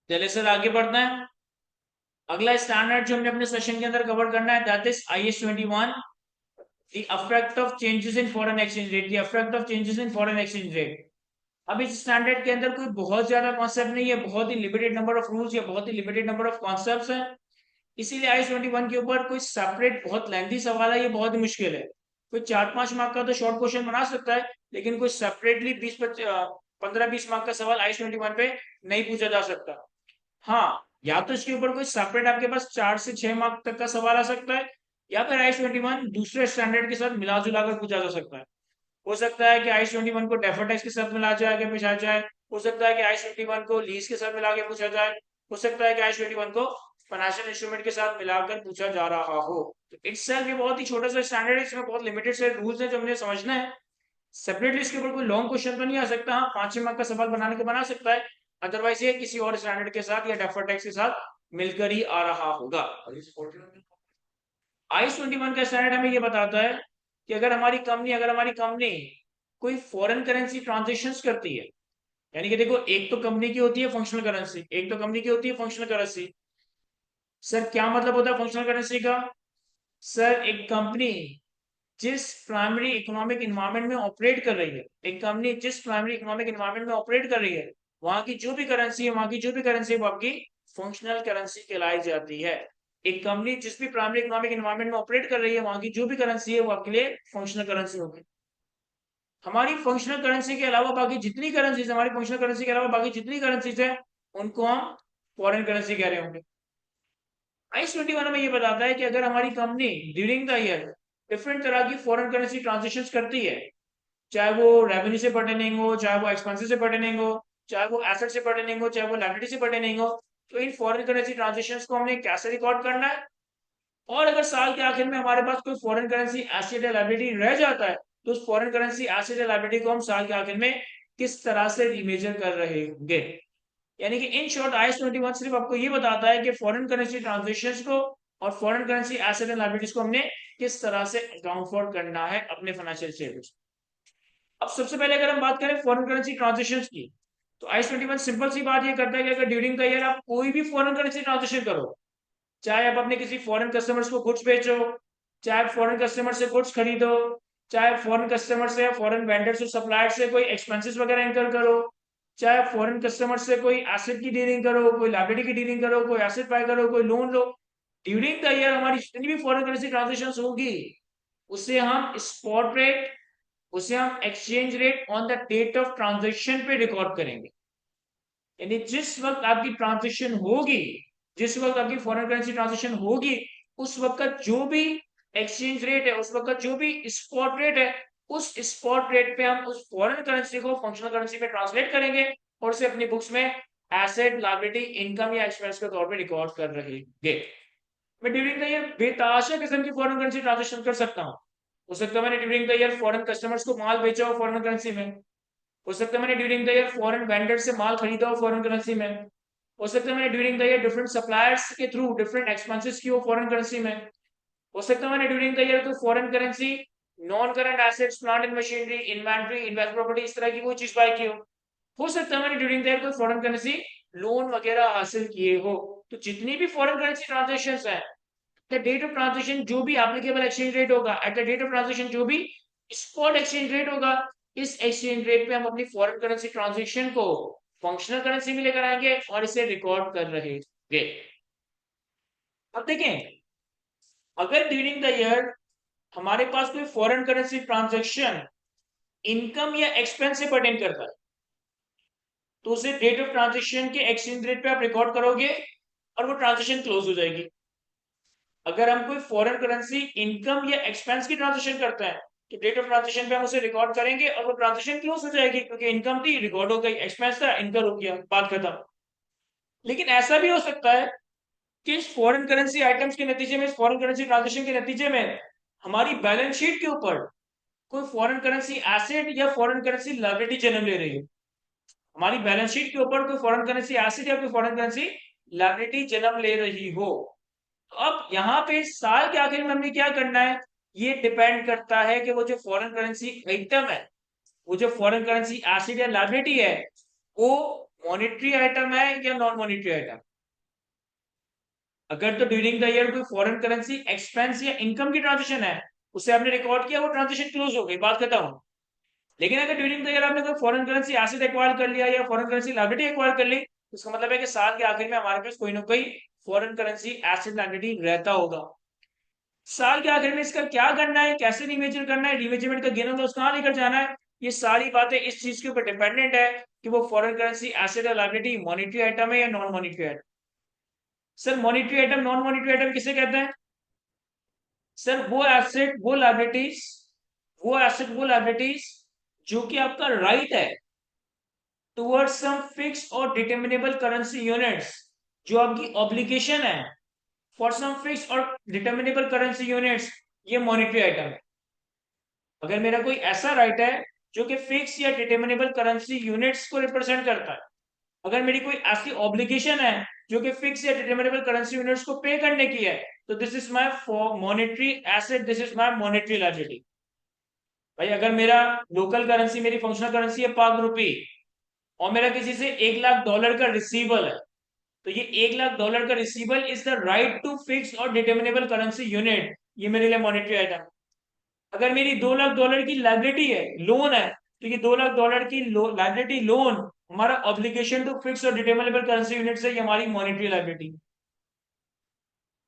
चलिए सर आगे बढ़ते हैं। अगला स्टैंडर्ड जो हमने अपने सेशन के अंदर कवर करना है that is IS 21, the affect of changes in foreign exchange rate, the affect of changes in foreign exchange rate. अब इस स्टैंडर्ड के अंदर कोई बहुत ज्यादा कॉन्सेप्ट नहीं है, बहुत ही लिमिटेड नंबर ऑफ रूल्स या बहुत ही लिमिटेड नंबर ऑफ कॉन्सेप्ट्स हैं। इसीलिए IS 21 के ऊपर कोई सेपरेट बहुत लेंथी सवाल है, ये बहुत ही मुश्किल है। कोई 4-5 मार्क का तो शॉर्ट क्वेश्चन बना सकता है, लेकिन कोई सेपरेटली 15-20 मार्क का सवाल IS 21 पे नहीं पूछा जा सकता। हाँ, या तो इसके ऊपर कोई सेपरेट आपके पास 4 से 6 मार्क तक का सवाल आ सकता है, या फिर IS 21 दूसरे स्टैंडर्ड के साथ मिला जुला कर पूछा जा सकता है। हो सकता है कि IS 21 को डेफर टैक्स के साथ मिला जाए के पूछा जाए। हो सकता है कि IS 21 को लीज के साथ मिला के पूछा जाए। हो सकता है कि IS 21 को फाइनेंशियल इंस्ट्रूमेंट के साथ मिलाकर पूछा जा रहा हो। तो इट्सेल्फ ये बहुत ही छोटा सा स्टैंडर्ड है, इसमें बहुत लिमिटेड से रूल्स हैं जो हमने समझना है। सेपरेटली इसके ऊपर कोई लॉन्ग क्वेश्चन तो नहीं आ सकता। हाँ, 5-6 मार्क का सवाल बनाने को बना सकता है, अदरवाइज ये किसी और स्टैंडर्ड के साथ या डेफर टैक्स के साथ मिलकर ही आ रहा होगा। IS 21 का स्टैंडर्ड हमें ये बताता है कि अगर हमारी कंपनी कोई फॉरेन करेंसी ट्रांजेक्शन्स करती है, यानी कि देखो, एक तो कंपनी की होती है फंक्शनल करेंसी, एक तो कंपनी की होती है फंक्शनल करेंसी। सर क्या मतलब होता है फंक्शनल करेंसी का? सर एक कंपनी जिस प्राइमरी इकोनॉमिक इन्वायरमेंट में ऑपरेट कर रही है, एक कंपनी जिस प्राइमरी इकोनॉमिक इन्वायरमेंट में ऑपरेट कर रही है, वहां की जो भी करेंसी है, वहां की जो भी करेंसी है वो आपकी फंक्शनल करेंसी कहलाई जाती है। एक कंपनी जिस भी प्राइमरी इकोनॉमिक इन्वायरमेंट में ऑपरेट कर रही है, वहां की जो भी करेंसी है वो आपके लिए फंक्शनल करेंसी होगी। हमारी फंक्शनल करेंसी के अलावा बाकी जितनी करेंसीज, हमारी फंक्शनल करेंसी के अलावा बाकी जितनी करेंसीज है, उनको हम फॉरेन करेंसी कह रहे होंगे। IS 21 में ये बताता है कि अगर हमारी company during the year different तरह की फॉरेन करेंसी ट्रांजेक्शन करती है, चाहे वो रेवेन्यू से पर्टेनिंग हो, चाहे वो एक्सपेंसेस से पर्टेनिंग हो, चाहे वो एसेट से पर्टेनिंग हो, चाहे वो लायबिलिटी से पर्टेनिंग हो, तो इन फॉरेन करेंसी ट्रांजेक्शंस को हमने कैसे रिकॉर्ड करना है। और अगर साल के आखिर में हमारे पास कोई फॉरेन करेंसी एसेट या लायबिलिटी रह जाता है, तो उस फॉरेन करेंसी एसेट या लायबिलिटी को हम साल के आखिर में किस तरह से रिमेजर कर रहे होंगे। यानी कि इन शॉर्ट IS 21 सिर्फ आपको ये बताता है कि फॉरेन करेंसी ट्रांजेक्शन्स को और foreign currency asset and liabilities को हमने किस तरह से अकाउंट फॉर करना है अपने फाइनेंशियल स्टेटमेंट्स। अब सबसे पहले अगर हम बात करें फॉरेन करेंसी ट्रांजेक्शन्स की, तो IS 21 सिंपल सी बात ये करता है कि अगर ड्यूरिंग द ईयर आप कोई भी फॉरेन करेंसी ट्रांजेक्शन करो, चाहे आप अपने किसी फॉरेन कस्टमर्स को गुड्स बेचो, चाहे फॉरेन कस्टमर से गुड्स खरीदो, चाहे फॉरेन कस्टमर से, फॉरेन वेंडर से, सप्लायर से कोई एक्सपेंसेस वगैरह इनकर करो, चाहे फॉरेन कस्टमर से कोई एसेट की डीलिंग करो, कोई लायबिलिटी की डीलिंग करो, कोई एसेट बाय करो, कोई loan low, during the year हमारी जितनी भी फॉरेन करेंसी ट्रांजेक्शन होगी, उसे हम स्पॉट रेट, उसे हम exchange rate on the date of transaction पे रिकॉर्ड करेंगे। यानी जिस वक्त आपकी ट्रांजेक्शन होगी, जिस वक्त आपकी फॉरेन करेंसी ट्रांजेक्शन होगी, उस वक्त का जो भी एक्सचेंज रेट है, उस वक्त का जो भी स्पॉट रेट है, उस स्पॉट रेट पे हम उस फॉरेन करेंसी को फंक्शनल करेंसी में ट्रांसलेट करेंगे और उसे अपनी बुक्स में एसेट, लायबिलिटी, इनकम या एक्सपेंस के तौर पे रिकॉर्ड कर रहेंगे। मैं ड्यूरिंग द ईयर बेताशा किस्म की फॉरेन करेंसी ट्रांजेक्शन कर सकता हूँ। हो सकता है मैंने during the year foreign customers को माल बेचा हो फॉरेन करेंसी में। हो सकता है मैंने during the year foreign vendor से माल खरीदा हो फॉरेन करेंसी में। हो सकता है मैंने during the year different suppliers के थ्रू डिफरेंट एक्सपेंसेस की हो फॉरेन करेंसी में। हो सकता है मैंने ड्यूरिंग द ईयर कोई foreign currency non current assets, plant and machinery, inventory, invest property, इस तरह की कोई चीज बाय की हो सकता है मैंने ड्यूरिंग द ईयर कोई फॉरेन करेंसी लोन वगैरह हासिल किए हो। तो जितनी भी फॉरेन करेंसी ट्रांजेक्शंस हैं, द डेट ऑफ ट्रांजेक्शन जो भी एप्लीकेबल एक्सचेंज रेट होगा, at the date of transaction जो भी स्पॉट एक्सचेंज रेट होगा, इस एक्सचेंज रेट पे हम अपनी फॉरेन करेंसी ट्रांजेक्शन को फंक्शनल करेंसी में लेकर आएंगे और इसे रिकॉर्ड कर रहेंगे। अब देखें, अगर ड्यूरिंग द ईयर हमारे पास कोई फॉरेन करेंसी ट्रांजेक्शन इनकम या एक्सपेंस से पर्टेन करता है, तो उसे डेट ऑफ ट्रांजेक्शन के एक्सचेंज रेट पे आप रिकॉर्ड करोगे और वो ट्रांजेक्शन क्लोज हो जाएगी। अगर हम कोई फॉरेन करेंसी इनकम या एक्सपेंस की ट्रांजेक्शन करते हैं, तो डेट ऑफ ट्रांजेक्शन पे हम उसे रिकॉर्ड करेंगे और वो ट्रांजेक्शन क्लोज हो जाएगी, क्योंकि इनकम थी रिकॉर्ड हो गई, एक्सपेंस था इनकर हो गया, बात खत्म। लेकिन ऐसा भी हो सकता है कि इस फॉरेन करेंसी आइटम्स के नतीजे में, इस फॉरेन करेंसी ट्रांजेक्शन के नतीजे में हमारी बैलेंस शीट के ऊपर कोई फॉरेन करेंसी एसेट या फॉरेन करेंसी लायबिलिटी जन्म ले रही है। हमारी बैलेंस शीट के ऊपर कोई फॉरेन करेंसी एसेट या कोई फॉरेन करेंसी लायबिलिटी जन्म ले रही हो। तो अब यहाँ पे साल के आखिर में हमने क्या करना है, ये डिपेंड करता है कि वो जो फॉरेन करेंसी आइटम है, वो जो फॉरेन करेंसी एसेट या लायबिलिटी है, वो मॉनेटरी आइटम है या नॉन मॉनेटरी आइटम? अगर तो ड्यूरिंग द ईयर कोई फॉरेन करेंसी एक्सपेंस या इनकम की ट्रांजेक्शन है, उसे आपने रिकॉर्ड किया, वो ट्रांजेक्शन क्लोज हो गई, बात खत्म। लेकिन अगर ड्यूरिंग द ईयर आपने कोई फॉरेन करेंसी एसेट एक्वायर कर लिया या फॉरेन करेंसी लायबिलिटी एक्वायर कर ली, तो इसका मतलब है कि साल के आखिर में हमारे पास कोई ना कोई फॉरेन करेंसी एसेट लायबिलिटी रहता होगा। साल के आखिर में इसका क्या करना है, कैसे रिमेजर करना है, रिमेजरमेंट का गेन और लॉस कहाँ लेकर जाना है, ये सारी बातें इस चीज के ऊपर डिपेंडेंट है कि वो फॉरेन करेंसी एसेट या लायबिलिटी मॉनेटरी आइटम है या non monetary item. Sir monetary item non monetary item किसे कहते हैं? सर वो एसेट वो लायबिलिटीज जो कि आपका राइट है टुवर्ड्स सम फिक्स और डिटर्मिनेबल करेंसी यूनिट्स, जो आपकी ऑब्लिगेशन है फॉर सम फिक्स और डिटर्मिनेबल करेंसी यूनिट्स, ये मॉनेटरी आइटम है। अगर मेरा कोई ऐसा राइट है जो कि फिक्स या डिटर्मिनेबल करेंसी यूनिट्स को रिप्रेजेंट करता है, अगर मेरी कोई ऐसी ऑब्लिगेशन है जो कि फिक्स या डिटर्मिनेबल करेंसी यूनिट्स को पे करने की है, तो this is my monetary asset, this is my monetary liability. भाई अगर मेरा लोकल करेंसी, मेरी फंक्शनल करेंसी है पाक रुपी, और मेरा किसी से $1 लाख का रिसीवल है, तो ये $1 लाख का receivable is the right to fix और डिटर्मिनेबल करेंसी यूनिट, ये मेरे लिए मॉनेटरी आइटम। अगर मेरी $2 लाख की लाइबिलिटी है, लोन है, तो ये $2 लाख की लाइबिलिटी लोन हमारा ऑब्लिगेशन टू फिक्स और डिटर्मिनेबल करेंसी यूनिट से, ये हमारी मॉनेटरी लाइबिलिटी।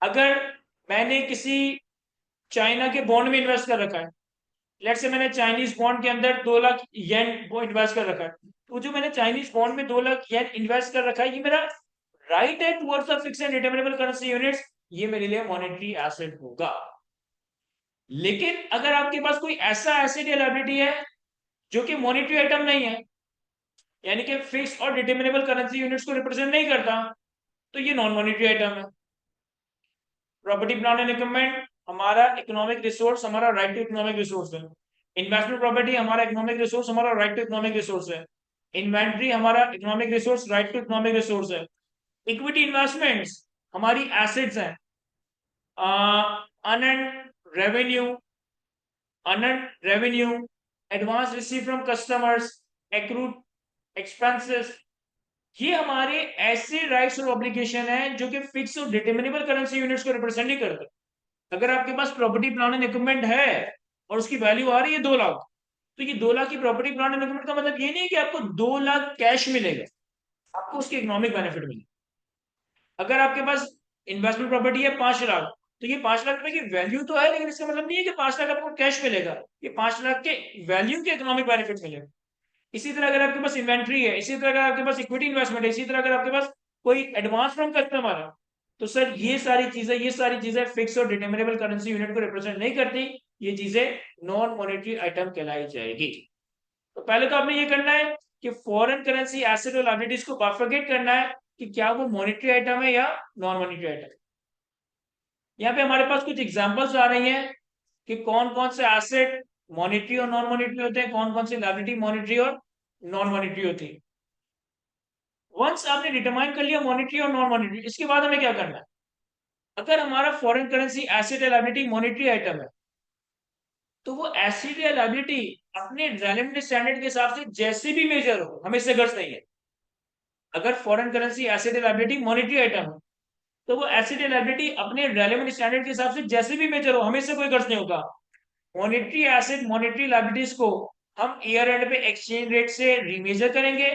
अगर मैंने किसी चाइना के बॉन्ड में इन्वेस्ट कर रखा है, लेट से मैंने चाइनीज बॉन्ड के अंदर 2 लाख येन वो इन्वेस्ट कर रखा है, तो जो मैंने चाइनीज बॉन्ड में 2 लाख येन इन्वेस्ट कर रखा है, ये मेरा राइट है towards the fix and determinable currency units, ये मेरे लिए मॉनेटरी एसेट होगा। लेकिन अगर आपके पास कोई ऐसा एसेट या लायबिलिटी है जो कि मॉनेटरी आइटम नहीं है, यानी कि फिक्स और डिटर्मिनेबल करेंसी यूनिट्स को रिप्रेजेंट नहीं करता, तो ये नॉन मॉनेटरी आइटम है। प्रॉपर्टी प्लांट एंड इक्विपमेंट हमारा इकोनॉमिक रिसोर्स, हमारा राइट टू इकोनॉमिक रिसोर्स है। इन्वेस्टमेंट प्रॉपर्टी हमारा इकोनॉमिक रिसोर्स, हमारा राइट टू इकोनॉमिक रिसोर्स है। इन्वेंट्री हमारा economic resource, right to economic resource है। इक्विटी इन्वेस्टमेंट्स हमारी एसेट्स हैं। Unearned revenue, advance receive from customers, accrued expenses, ये हमारे ऐसे राइट्स और ऑब्लिगेशन है जो कि फिक्स और डिटर्मिनेबल करेंसी यूनिट्स को रिप्रेजेंट नहीं करते। अगर आपके पास प्रॉपर्टी प्लांट एंड इक्विपमेंट है और उसकी वैल्यू आ रही है 2 लाख, तो ये 2 लाख की प्रॉपर्टी प्लांट एंड इक्विपमेंट का मतलब ये नहीं है कि आपको 2 लाख कैश मिलेगा, आपको उसके इकोनॉमिक बेनिफिट मिलेगा। अगर आपके पास इन्वेस्टमेंट प्रॉपर्टी है 5 लाख, तो ये 5 लाख रुपए की वैल्यू तो है, लेकिन इसका मतलब नहीं है कि 5 लाख आपको कैश मिलेगा, ये 5 लाख के वैल्यू के इकोनॉमिक बेनिफिट मिलेगा। इसी तरह अगर आपके पास इन्वेंट्री है, इसी तरह अगर आपके पास इक्विटी इन्वेस्टमेंट है, इसी तरह अगर आपके पास कोई एडवांस फ्रॉम कस्टमर है, तो सर ये सारी चीजें फिक्स और डिटर्मिनेबल करेंसी यूनिट को रिप्रेजेंट नहीं करती, ये चीजें नॉन मॉनेटरी आइटम कहलाई जाएगी। तो पहले तो आपने ये करना है कि फॉरेन करेंसी एसेट और लायबिलिटीज को बाइफरकेट करना है कि क्या वो मॉनेटरी आइटम है या नॉन मॉनेटरी आइटम। यहाँ पे हमारे पास कुछ एग्जांपल्स आ रही हैं कि कौन कौन से एसेट मॉनेटरी और नॉन मॉनेटरी होते हैं, कौन कौन से लायबिलिटी मॉनेटरी और नॉन मॉनेटरी होती है। वंस आपने डिटरमाइन कर लिया मॉनेटरी और नॉन मॉनेटरी, इसके बाद हमें क्या करना है? अगर हमारा फॉरेन करेंसी एसेट या लायबिलिटी मॉनेटरी आइटम है, तो वो एसेट या लायबिलिटी अपने रेलेवेंट स्टैंडर्ड के हिसाब से जैसे भी मेजर हो, हमें इससे गर्ज नहीं है। अगर फॉरेन करेंसी एसेट या लायबिलिटी मॉनेटरी आइटम है, तो वो एसेट या लायबिलिटी अपने रेलेवेंट स्टैंडर्ड के हिसाब से जैसे भी मेजर हो, हमें इससे कोई गर्ज नहीं होगा। मॉनेटरी एसेट मॉनेटरी लायबिलिटीज को हम ईयर एंड पे एक्सचेंज रेट से रीमेजर करेंगे,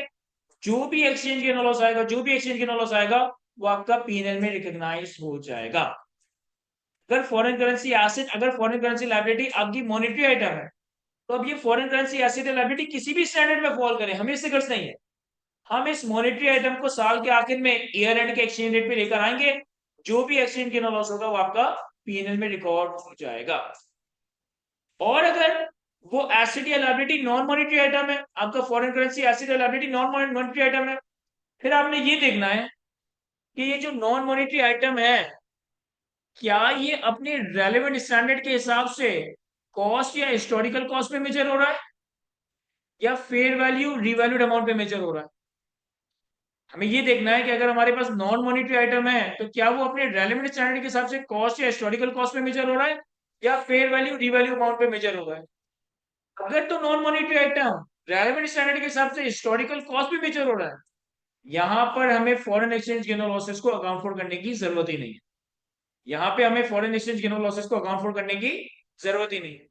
जो भी एक्सचेंज के लॉस आएगा, वो आपका पीएनएल में रिकॉग्नाइज हो जाएगा। अगर फॉरेन करेंसी लायबिलिटी आपकी मॉनेटरी आइटम है, तो अब ये फॉरेन करेंसी एसेट लायबिलिटी किसी भी स्टैंडर्ड में फॉल करे, हमें इससे गर्ज नहीं है। हम इस मॉनेटरी आइटम को साल के आखिर में ईयर एंड के एक्सचेंज रेट पे लेकर आएंगे, जो भी एक्सचेंज के लॉस होगा वो आपका पीएनएल में रिकॉर्ड हो जाएगा। और अगर वो एसेट या लायबिलिटी नॉन मॉनेटरी आइटम है, आपका फॉरेन करेंसी एसेट या लायबिलिटी नॉन मॉनेटरी आइटम है, फिर आपने ये देखना है कि ये जो नॉन मॉनेटरी आइटम है, क्या ये अपने रेलेवेंट स्टैंडर्ड के हिसाब से कॉस्ट या हिस्टोरिकल कॉस्ट पे मेजर हो रहा है, या फेयर वैल्यू रिवैल्यूड अमाउंट पे मेजर हो रहा है। हमें ये देखना है कि अगर हमारे पास नॉन मॉनेटरी आइटम है, तो क्या वो अपने रेलेवेंट स्टैंडर्ड के हिसाब से कॉस्ट या हिस्टोरिकल कॉस्ट पे मेजर हो रहा है, या फेयर वैल्यू रिवैल्यू अमाउंट पे मेजर हो रहा है। अगर तो non monetary item relevant standard के हिसाब से हिस्टोरिकल कॉस्ट पे मेजर हो रहा है, यहां पर हमें फॉरेन एक्सचेंज गेन और लॉसेस को अकाउंट फॉर करने की जरूरत ही नहीं है। यहाँ पे हमें फॉरेन एक्सचेंज गेन और लॉसेस को अकाउंट फॉर करने की जरूरत ही नहीं है।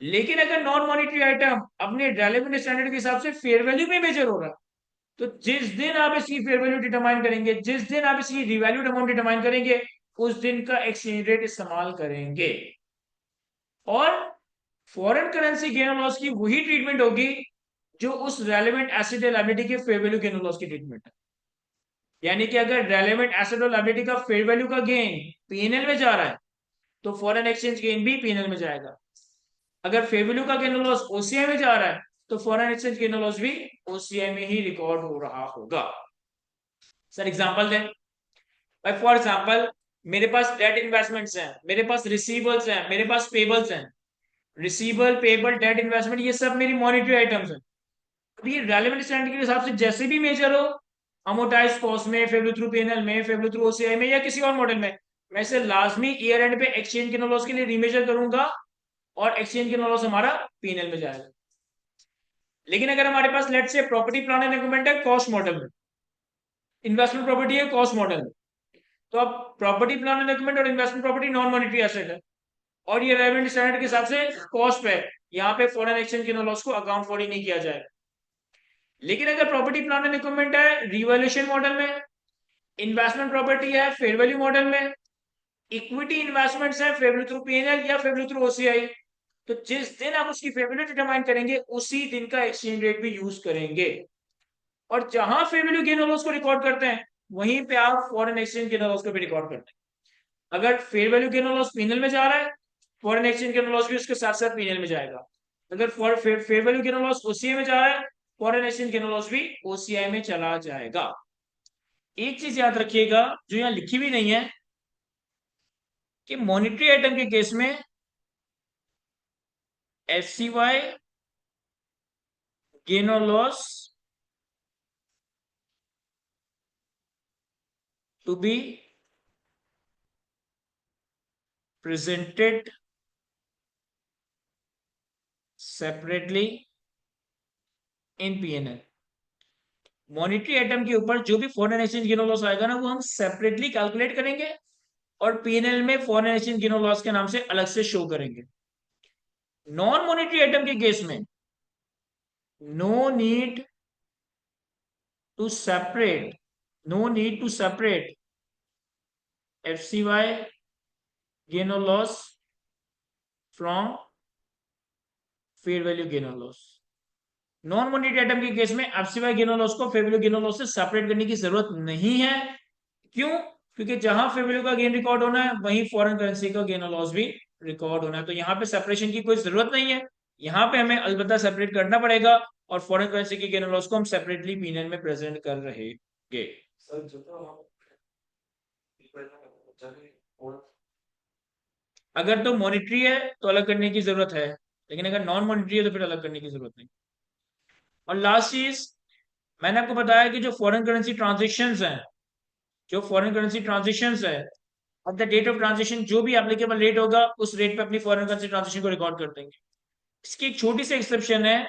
लेकिन अगर नॉन मॉनिटरी आइटम अपने रेलेवेंट स्टैंडर्ड के हिसाब से फेयर वैल्यू में मेजर हो रहा है, तो जिस दिन आप इसकी फेयर वैल्यू डिटरमाइन करेंगे, जिस दिन आप इसकी रिवैल्यूड अमाउंट डिटरमाइन करेंगे, उस दिन का एक्सचेंज रेट इस्तेमाल करेंगे। और फॉरेन करेंसी गेन और लॉस की वही ट्रीटमेंट होगी जो उस रेलेवेंट एसेट या लायबिलिटी के फेयर वैल्यू गेन और लॉस की ट्रीटमेंट है। यानी कि अगर रेलेवेंट एसेट और लायबिलिटी का फेयर वैल्यू का गेन पीएनएल में जा रहा है, तो फॉरेन एक्सचेंज गेन भी पीएनएल में जाएगा। अगर फेयर वैल्यू का गेन और लॉस ओसीआई में जा रहा है, तो फॉरेन एक्सचेंज गेन और लॉस भी ओसीआई में ही रिकॉर्ड हो रहा होगा। सर एग्जांपल दें। भाई फॉर एग्जांपल, मेरे पास डेट इन्वेस्टमेंट्स हैं, मेरे पास रिसीवेबल्स हैं, मेरे पास पेबल्स हैं। रिसीवेबल, पेबल, डेट, इन्वेस्टमेंट, ये सब मेरी मॉनिटरी आइटम्स हैं। अब ये रेलेवेंट स्टैंडर्ड के हिसाब से जैसे भी मेजर हो, अमोटाइज कॉस्ट में, फेयर वैल्यू थ्रू पीएनएल में, फेयर वैल्यू थ्रू ओसीआई में, या किसी और मॉडल में, मैं इसे लाजमी ईयर एंड पे एक्सचेंज गेन और लॉस के लिए रीमेजर करूंगा, और एक्सचेंज गेन और लॉस हमारा पीएनएल में जाएगा। लेकिन अगर हमारे पास लेट से प्रॉपर्टी प्लांट एंड इक्विपमेंट है कॉस्ट मॉडल में, इन्वेस्टमेंट प्रॉपर्टी है कॉस्ट मॉडल में, तो अब प्रॉपर्टी प्लांट एंड इक्विपमेंट और investment property non monetary asset है, और ये रेवेन्यू स्टैंडर्ड के हिसाब से कॉस्ट पे, यहाँ पे फॉरेन एक्सचेंज गेन और लॉस को अकाउंट फॉर ही नहीं किया जाएगा। लेकिन अगर प्रॉपर्टी प्लांट एंड इक्विपमेंट है रिवैल्यूएशन मॉडल में, इन्वेस्टमेंट प्रॉपर्टी है फेयर वैल्यू मॉडल में, इक्विटी इन्वेस्टमेंट्स है फेयर वैल्यू थ्रू पीएनएल या फेयर वैल्यू थ्रू ओसीआई, तो जिस दिन आप उसकी फेयर वैल्यू डिटरमाइन करेंगे, उसी दिन का एक्सचेंज रेट भी यूज करेंगे। और जहां फेयर वैल्यू गेन और लॉस को रिकॉर्ड करते हैं, वहीं पे आप फॉरेन एक्सचेंज गेन और लॉस को भी रिकॉर्ड करते हैं। अगर फेयर वैल्यू गेन और लॉस पीएनएल में जा रहा है, फॉरेन एक्सचेंज गेन और लॉस भी उसके साथ साथ पीएनएल में जाएगा। अगर फेयर वैल्यू गेन और लॉस ओसीआई में जा रहा है, फॉरेन एक्सचेंज गेन और लॉस भी ओसीआई में चला जाएगा। एक चीज याद रखिएगा जो यहाँ लिखी भी नहीं है, कि मॉनिटरी आइटम के केस में एफसीवाई गेन और loss to be presented separately in PNL. Monetary item के ऊपर जो भी फॉरेन एक्सचेंज गेन और लॉस आएगा ना, वो हम सेपरेटली कैलकुलेट करेंगे, और पीएनएल में फॉरेन एक्सचेंज गेन और लॉस के नाम से अलग से शो करेंगे। नॉन मॉनिटरी आइटम के केस में no need to separate no need to separate FCY gain और loss from fair value gain और लॉस। नॉन मॉनिटरी आइटम के केस में एफसीवाई गेन और लॉस को फेयर वैल्यू गेन और लॉस से सेपरेट करने की जरूरत नहीं है। क्यों? क्योंकि जहां फेयर वैल्यू का गेन रिकॉर्ड होना है, वहीं फॉरेन करेंसी का गेन और लॉस भी रिकॉर्ड होना है, तो यहाँ पे सेपरेशन की कोई जरूरत नहीं है। यहाँ पे हमें अलबत्ता सेपरेट करना पड़ेगा, और फॉरेन करेंसी के गेन और लॉस को हम सेपरेटली पीएनएल में प्रेजेंट कर रहेंगे। अगर तो मॉनिटरी है तो अलग करने की जरूरत है, लेकिन अगर नॉन मॉनिटरी है तो फिर अलग करने की जरूरत नहीं। और लास्ट चीज, मैंने आपको बताया कि जो फॉरेन करेंसी ट्रांजेक्शन्स हैं, जो फॉरेन करेंसी ट्रांजेक्शन्स है, of the date of transaction जो भी एप्लीकेबल रेट होगा, उस रेट पे अपनी फॉरेन करेंसी ट्रांजेक्शन को रिकॉर्ड कर देंगे। इसकी एक छोटी सी एक्सेप्शन है,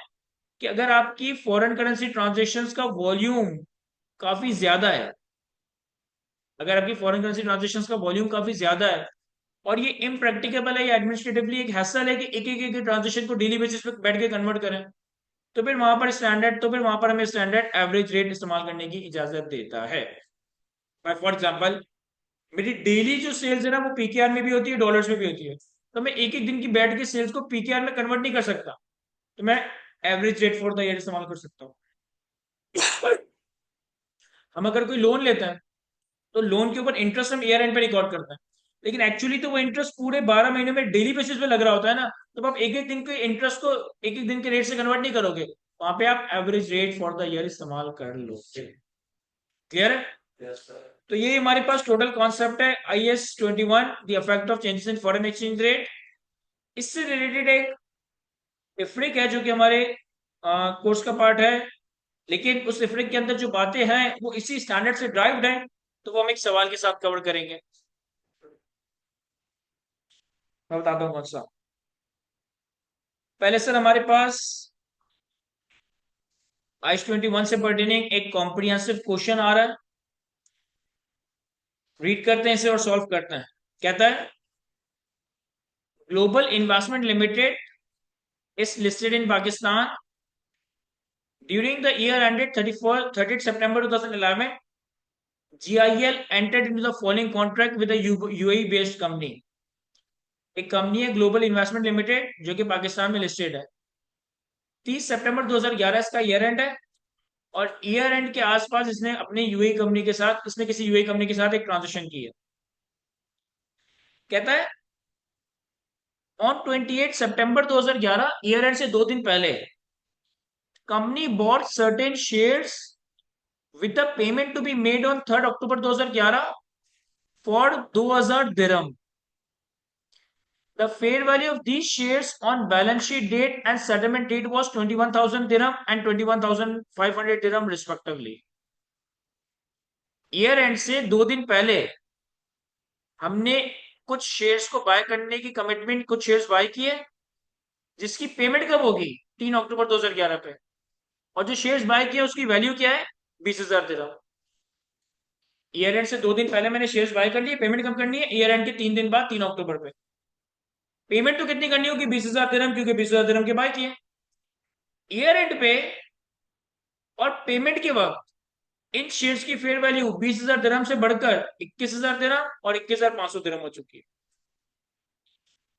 कि अगर आपकी फॉरेन करेंसी ट्रांजेक्शन्स का वॉल्यूम काफी ज्यादा है, अगर आपकी फॉरेन करेंसी ट्रांजेक्शन्स का वॉल्यूम काफी ज्यादा है, और ये इम्प्रैक्टिकेबल है, ये एडमिनिस्ट्रेटिवली एक हैसल है कि एक ट्रांजेक्शन को डेली बेसिस पे बैठ के कन्वर्ट करें, तो फिर वहां पर हमें स्टैंडर्ड एवरेज रेट इस्तेमाल करने की इजाजत देता है। फॉर एग्जाम्पल, मेरी डेली जो सेल्स है ना, वो पीकेआर में भी होती है, डॉलर्स में भी होती है, तो मैं एक एक दिन की बैठ के सेल्स को पीकेआर में कन्वर्ट नहीं कर सकता, तो मैं average rate for the year इस्तेमाल कर सकता हूँ। हम अगर कोई लोन लेते हैं, तो लोन के ऊपर इंटरेस्ट हम ईयर एंड पे रिकॉर्ड करते हैं, लेकिन एक्चुअली तो वो इंटरेस्ट पूरे 12 महीने में डेली बेसिस पे लग रहा होता है ना, तो आप एक एक दिन के इंटरेस्ट को एक एक दिन के रेट से कन्वर्ट नहीं करोगे, वहां पे आप average rate for the year इस्तेमाल कर लोगे। क्लियर है? तो ये हमारे पास टोटल कॉन्सेप्ट है IS 21, the effect of changes in foreign exchange rate. इससे रिलेटेड एक इफ्रिक है जो कि हमारे कोर्स का पार्ट है, लेकिन उस इफ्रिक के अंदर जो बातें हैं वो इसी स्टैंडर्ड से ड्राइव्ड है, तो वो हम एक सवाल के साथ कवर करेंगे। मैं बताता हूँ कौन सा। पहले सर हमारे पास H21 से पर्टेनिंग एक कॉम्प्रिहेंसिव क्वेश्चन आ रहा है, रीड करते हैं इसे और सॉल्व करते हैं। कहता है global investment limited is listed in Pakistan. During the year ended 30th September 2011, GIL entered into the following contract with a UAE based company. एक कंपनी है ग्लोबल इन्वेस्टमेंट लिमिटेड जो कि पाकिस्तान में लिस्टेड है। 30 सितंबर 2011 इसका ईयर एंड है और ईयर एंड के आसपास इसने अपनी यूएई कंपनी के साथ इसने किसी यूएई कंपनी के साथ एक ट्रांजेक्शन की है। कहता है ऑन 28 सितंबर 2011 ईयर एंड से 2 दिन पहले company bought certain shares with the payment to be made on 3rd October 2011 for 2000 dirham. The fair value of these shares on balance sheet date and settlement date was 21,000 dirham and 21,500 dirham respectively. Year and से 2 दिन पहले हमने कुछ shares को bye करने की commitment कुछ shares bye किए जिसकी पेमेंट कब होगी 3 अक्टूबर 2011 पे, और जो शेयर्स बाय किए उसकी वैल्यू क्या है 20,000 दिरहम। ईयर एंड से 2 दिन पहले मैंने शेयर्स बाय कर लिए, पेमेंट कब करनी है ईयर एंड के 3 दिन बाद 3 अक्टूबर पे। पेमेंट तो कितनी करनी होगी 20,000 दिरहम, क्योंकि 20,000 दिरहम के बाय किए। ईयर एंड पे और पेमेंट के वक्त इन शेयर्स की फेयर वैल्यू 20,000 दिरहम से बढ़कर 21,000 दिरहम और 21,500 दिरहम हो चुकी है।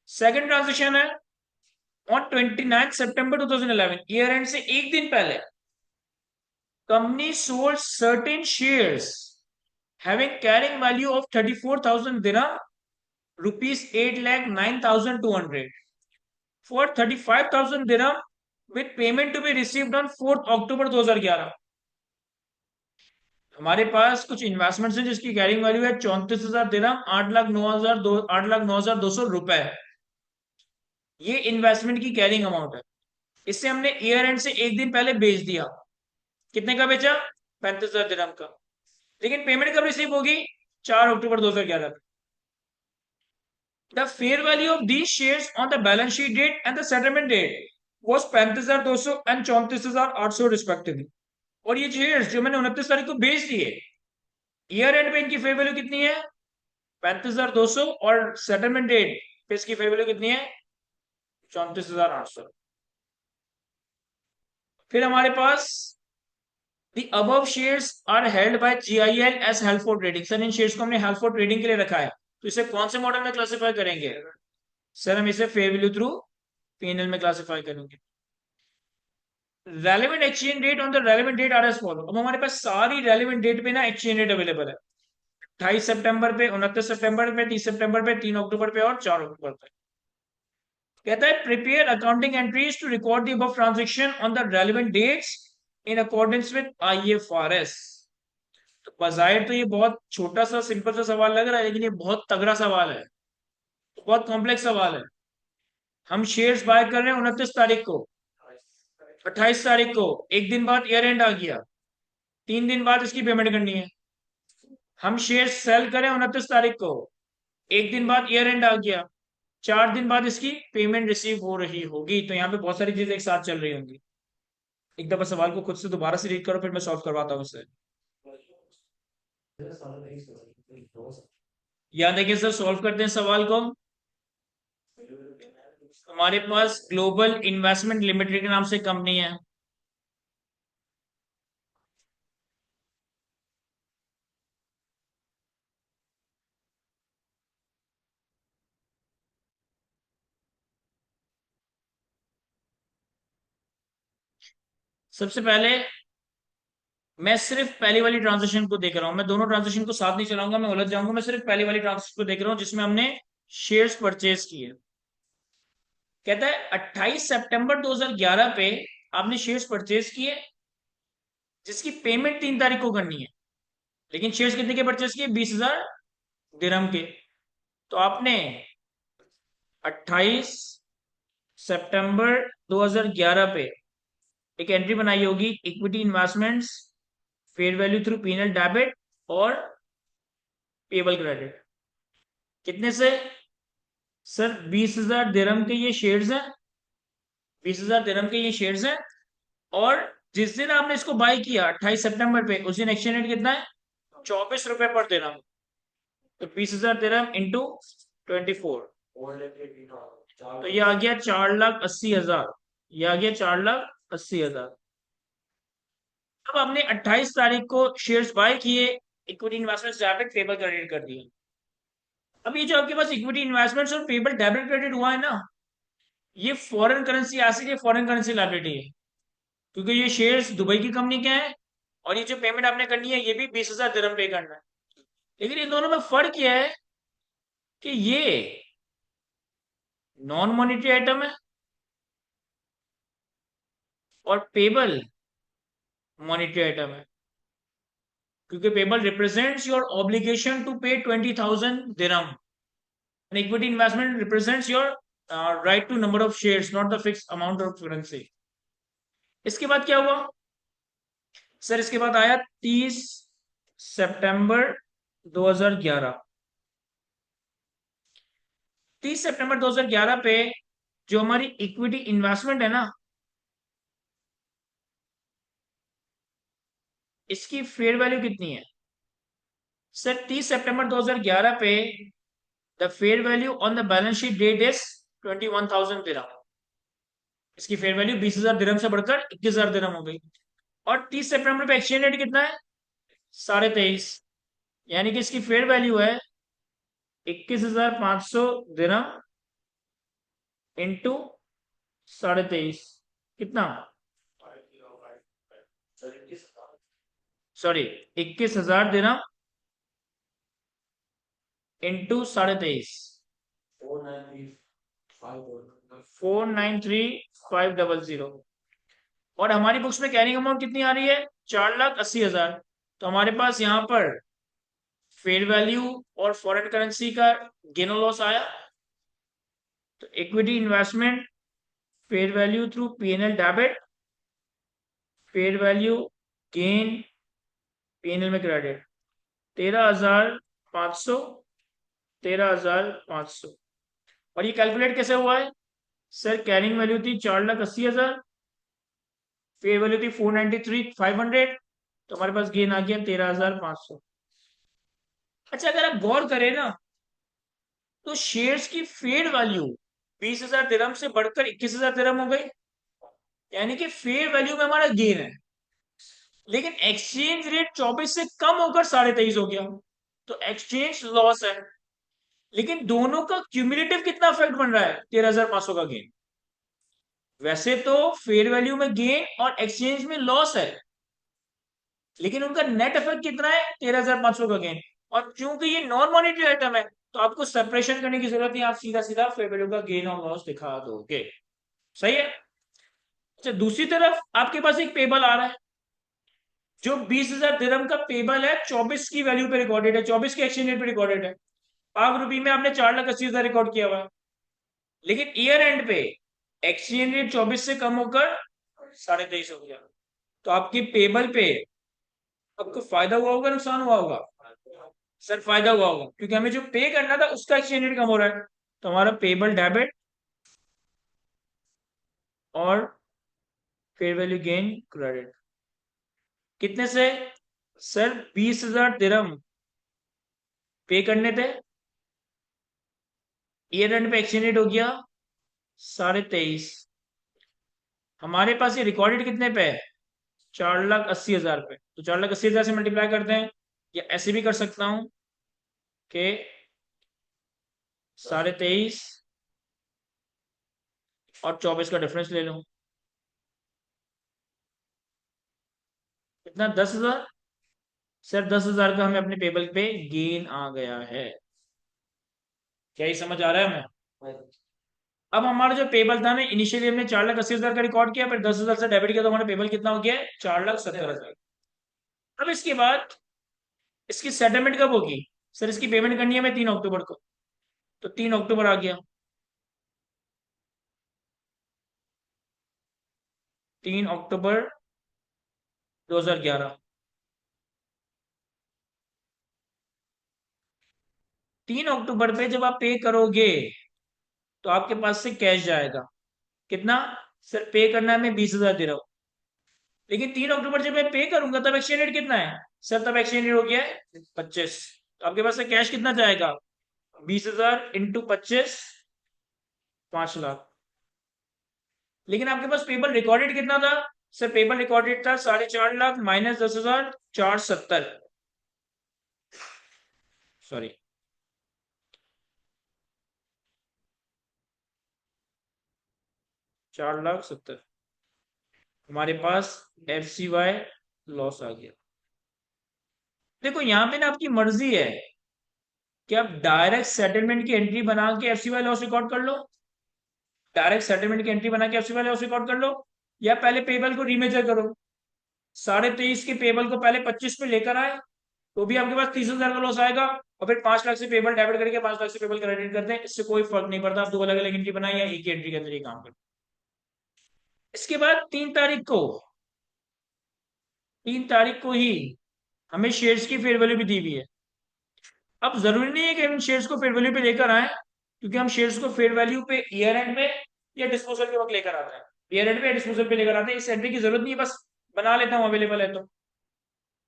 सेकंड ट्रांजेक्शन है ऑन 29 सितंबर 2011 ईयर एंड से 1 दिन पहले company sold certain shares having carrying value of 34,000 dirham rupees 8,09,200 for 35,000 dirham with payment to be received on 4th October 2011। हमारे पास कुछ इन्वेस्टमेंट्स हैं जिसकी कैरिंग वैल्यू है 34,000 दिरहम 8,09,200 रुपए। ये इन्वेस्टमेंट की कैरिंग अमाउंट है। इससे हमने ईयर एंड से 1 दिन पहले बेच दिया। कितने का बेचा 35,000 दिरहम का। लेकिन पेमेंट कब रिसीव होगी 4 अक्टूबर 2011। The fair value of these shares on the balance sheet date and the settlement date was 35,200 and 34,800 respectively। और ये शेयर्स जो मैंने 29 तारीख को बेच दिए ईयर एंड पे इनकी फेयर वैल्यू कितनी है 35,200 और सेटलमेंट डेट पे इसकी फेयर वैल्यू कितनी है 34,800। फिर हमारे पास The above shares are held by GIL as held for trading। Sir in shares को हमने हेल्ड फॉर ट्रेडिंग के लिए रखा है, तो इसे कौन से मॉडल में क्लासिफाई करेंगे सर? हम इसे फेयर वैल्यू थ्रू पीएनएल में क्लासिफाई करेंगे। Relevant exchange rate on the relevant date are as follow. अब हमारे पास सारी रेलेवेंट डेट पे ना एक्सचेंज रेट अवेलेबल है। 28 सितंबर पे, 29 सितंबर पे, 30 सितंबर पे, 3 अक्टूबर पे और 4 अक्टूबर पे। कहता है prepare accounting entries to record the above transaction on the relevant dates in accordance with IFRS. तो बजाय तो ये बहुत छोटा सा सिंपल सा सवाल लग रहा है, लेकिन ये बहुत तगड़ा सवाल है, बहुत कॉम्प्लेक्स सवाल है। हम शेयर्स बाय कर रहे हैं 29 तारीख को, 28 तारीख को 1 दिन बाद ईयर एंड आ गया, 3 दिन बाद इसकी पेमेंट करनी है। हम शेयर सेल करें 29 तारीख को, 1 दिन बाद ईयर एंड आ गया, 4 दिन बाद इसकी पेमेंट रिसीव हो रही होगी। तो यहाँ पे बहुत सारी चीजें एक साथ चल रही होंगी। एक दफा सवाल को खुद से दोबारा से रीड करो, फिर मैं सॉल्व करवाता हूँ उससे। याद देखिए सर, सॉल्व करते हैं सवाल को। हमारे पास ग्लोबल इन्वेस्टमेंट लिमिटेड के नाम से कंपनी है। सबसे पहले मैं सिर्फ पहली वाली ट्रांजेक्शन को देख रहा हूं, मैं दोनों ट्रांजेक्शन को साथ नहीं चलाऊंगा, मैं उलझ जाऊंगा। मैं सिर्फ पहली वाली ट्रांजेक्शन को देख रहा हूं जिसमें हमने शेयर्स परचेज किए। कहता है 28 सितंबर 2011 पे आपने शेयर्स परचेज किए जिसकी पेमेंट 3 तारीख को करनी है, लेकिन शेयर्स कितने के परचेज किए 20,000 दिरहम के। तो आपने 28 सितंबर 2011 पे एक एंट्री बनाई होगी equity investments fair value through PNL debit और पेबल क्रेडिट। कितने से सर 20,000 दिरहम के ये शेयर्स हैं, 20,000 दिरहम के ये शेयर्स हैं और जिस दिन आपने इसको बाय किया 28 सितंबर पे, उस दिन एक्सचेंज रेट कितना है? 24 रुपए पर दिरहम। तो 20,000 दिरहम इंटू 24, तो ये आ गया 4,80,000। ये आ गया 4,80,000। अब हमने 28 तारीख को शेयर्स बाय किए, equity investment debit payable credit कर दिए। अब ये जो आपके पास इक्विटी इन्वेस्टमेंट्स और पेबल डेबिट क्रेडिट हुआ है ना, ये फॉरेन करेंसी एसिड है, फॉरेन करेंसी लायबिलिटी है, क्योंकि ये शेयर्स दुबई की कंपनी के हैं, और ये जो पेमेंट आपने करनी है ये भी 20,000 दिरहम पे करना है। लेकिन इन दोनों में फर्क यह है कि ये नॉन मॉनिटरी आइटम है और पेबल मॉनिटरी आइटम है, क्योंकि payable represents your obligation to pay 20,000 dirham, and equity investment represents your right to number of shares, not the fix amount of currency. इसके बाद क्या हुआ सर? इसके बाद आया 30 सितंबर 2011। 30 सितंबर 2011 पे जो हमारी इक्विटी इन्वेस्टमेंट है ना, इसकी फेयर वैल्यू कितनी है सर? 30 सितंबर 2011 पे the fair value on the balance sheet date is 21,000 dirham. इसकी फेयर वैल्यू 20,000 दिरहम से बढ़कर 21,000 दिरहम हो गई। और 30 सितंबर पे एक्सचेंज रेट कितना है? 23.5। यानी कि इसकी फेयर वैल्यू है 21,500 दिरहम इंटू 23.5। कितना? सॉरी, 21,000 दिरहम इंटू 23.5। 493,500। और हमारी बुक्स में कैरिंग अमाउंट कितनी आ रही है? 4,80,000। तो हमारे पास यहाँ पर फेयर वैल्यू और फॉरेन करेंसी का गेन और लॉस आया। तो equity investment fair value through PNL debit, fair value gain PNL में क्रेडिट 13,500, 13,500। और ये कैलकुलेट कैसे हुआ है सर? कैरिंग वैल्यू थी 4,80,000, फेयर वैल्यू थी 493,500, तो हमारे पास गेन आ गया 13,500। अच्छा, अगर आप गौर करें ना, तो शेयर्स की फेयर वैल्यू 20,000 दिरहम से बढ़कर 21,000 दिरहम हो गई, यानी कि फेयर वैल्यू में हमारा गेन है। लेकिन एक्सचेंज रेट 24 से कम होकर 23.5 हो गया, तो एक्सचेंज लॉस है। लेकिन दोनों का क्यूमुलेटिव कितना इफेक्ट बन रहा है? 13,500 का गेन। वैसे तो फेयर वैल्यू में गेन और एक्सचेंज में लॉस है, लेकिन उनका नेट इफेक्ट कितना है? 13,500 का गेन। और चूंकि ये नॉन मॉनिटरी आइटम है, तो आपको सेपरेशन करने की जरूरत नहीं, आप सीधा सीधा फेयर वैल्यू का गेन और लॉस दिखा दोगे। सही है। अच्छा, दूसरी तरफ आपके पास एक पेबल आ रहा है, जो 20,000 दिरहम का पेबल है, 24 की वैल्यू पे रिकॉर्डेड है, 24 के एक्सचेंज रेट पे रिकॉर्डेड है। पाक रुपी में आपने 4,80,000 रिकॉर्ड किया हुआ है, लेकिन ईयर एंड पे एक्सचेंज रेट 24 से कम होकर 23.5 हो गया। तो आपकी पेबल पे आपको फायदा हुआ होगा, नुकसान हुआ होगा? सर फायदा हुआ होगा, क्योंकि हमें जो पे करना था उसका एक्सचेंज रेट कम हो रहा है। तो हमारा पेबल डेबिट और फेयर वैल्यू गेन क्रेडिट कितने से? सर 20,000 दिरहम पे करने थे, ईयर एंड पे एक्सचेंज रेट हो गया 23.5। हमारे पास ये रिकॉर्डेड कितने पे है? 4,80,000 पे। तो 4,80,000 से मल्टीप्लाई करते हैं, या ऐसे भी कर सकता हूं कि 23.5 और 24 का डिफरेंस ले लूं। कितना? 10,000। सर 10,000 का हमें अपने पेबल पे गेन आ गया है। क्या ये समझ आ रहा है हमें? अब हमारा जो पेबल था ना, इनिशियली हमने 4,80,000 का रिकॉर्ड किया, फिर 10,000 से डेबिट किया, तो हमारा पेबल कितना हो गया? 4,70,000। अब इसके बाद इसकी सेटलमेंट कब होगी? सर इसकी पेमेंट करनी है हमें 3 अक्टूबर को, तो 3 अक्टूबर आ गया। 3 अक्टूबर 2011। 3 अक्टूबर पे जब आप पे करोगे, तो आपके पास से कैश जाएगा। कितना? सर पे करना है हमें 20,000 दिरहम, लेकिन 3 अक्टूबर जब मैं पे करूंगा तब एक्सचेंज रेट कितना है सर? तब एक्सचेंज रेट हो गया है 25। तो आपके पास से कैश कितना जाएगा? 20,000 इंटू 25, 5 लाख। लेकिन आपके पास पेबल रिकॉर्डेड कितना था सर? पेबल रिकॉर्डेड था 4.5 लाख माइनस 10,000, 470। सॉरी, 4,70,000 हमारे पास एफ सी वाई लॉस आ गया। देखो यहाँ पे ना आपकी मर्जी है कि आप डायरेक्ट सेटलमेंट की एंट्री बना के F C Y loss record कर लो, डायरेक्ट सेटलमेंट की एंट्री बना के F C Y loss record कर लो, या पहले पेबल को रीमेजर करो। 23.5 के पेबल को पहले 25 पे लेकर आए तो भी आपके पास 30,000 का लॉस आएगा, और फिर 5 लाख से पेबल डेबिट करके 5 लाख से पेबल क्रेडिट करते हैं, इससे कोई फर्क नहीं पड़ता आप दो अलग अलग एंट्री बनाए या एक ही एंट्री के अंदर ये काम करें। इसके बाद 3 तारीख को, 3 तारीख को ही हमें शेयर्स की फेयर वैल्यू भी दी हुई है। अब जरूरी नहीं है कि हम शेयर्स को फेयर वैल्यू पे लेकर आए, क्योंकि हम शेयर्स को फेयर वैल्यू पे ईयर एंड में या डिस्पोजल के वक्त लेकर आते हैं। ईयर एंड पे या डिस्पोजल पे लेकर आते हैं, इस एंट्री की जरूरत नहीं है, बस बना लेता हूं अवेलेबल है तो।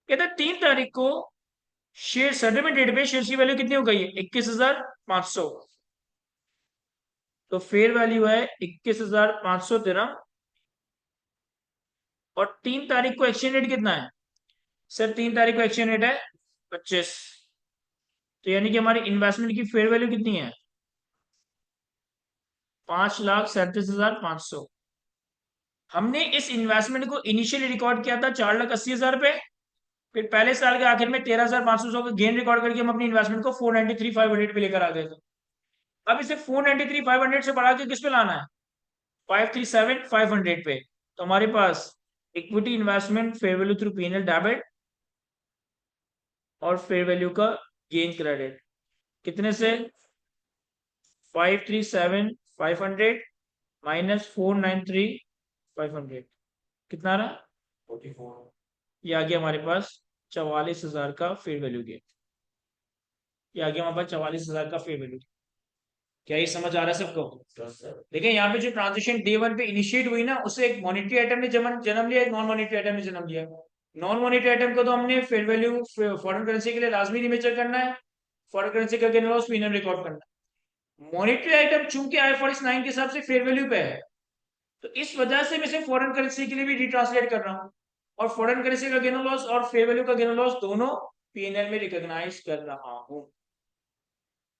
कहते हैं 3 तारीख को शेयर सेटलमेंट डेट पे शेयर की वैल्यू कितनी हो गई है? 21,500। तो फेयर वैल्यू है 21,500 दिरहम। और 3 तारीख को एक्सचेंज रेट कितना है सर? 3 तारीख को एक्सचेंज रेट है 25। तो यानी कि हमारी इन्वेस्टमेंट की फेयर वैल्यू कितनी है? 5,37,500। हमने इस इन्वेस्टमेंट को इनिशियली रिकॉर्ड किया था 4,80,000 पे, फिर पहले साल के आखिर में 13,500 का गेन रिकॉर्ड करके हम अपनी इन्वेस्टमेंट को 493,500 पे लेकर आ गए थे। अब इसे 493,500 से बढ़ा के किस पे लाना है? 537,500 पे। तो हमारे पास equity investment fair value through PNL debit और फेयर वैल्यू का गेन क्रेडिट कितने से? 537,500 माइनस 493,500 कितना रहा? 44। ये आ गया हमारे पास 44,000 का फेयर वैल्यू गेन। ये आ गया हमारे पास 44,000 का फेयर वैल्यू। क्या ये समझ आ रहा है सबको? देखिए यहाँ पे जो ट्रांजेक्शन डे वन पे इनिशिएट हुई ना, उससे एक मॉनेटरी आइटम ने जन्म लिया, एक नॉन मॉनेटरी आइटम ने जन्म लिया। नॉन मॉनेटरी आइटम को तो हमने फेयर वैल्यू फॉरेन करेंसी के लिए लाजमी रिमेचर करना है, फॉरेन करेंसी का गेन लॉस पीएनएल रिकॉर्ड करना है। मॉनेटरी आइटम चूंकि IFRS 9 के हिसाब से फेयर वैल्यू पे है, तो इस वजह से मैं इसे फॉरेन करेंसी के लिए भी रिट्रांसलेट कर रहा हूँ, और फॉरेन करेंसी का गेन लॉस और फेयर वैल्यू का गेन लॉस दोनों पीएनएल में रिकॉग्नाइज कर रहा हूं।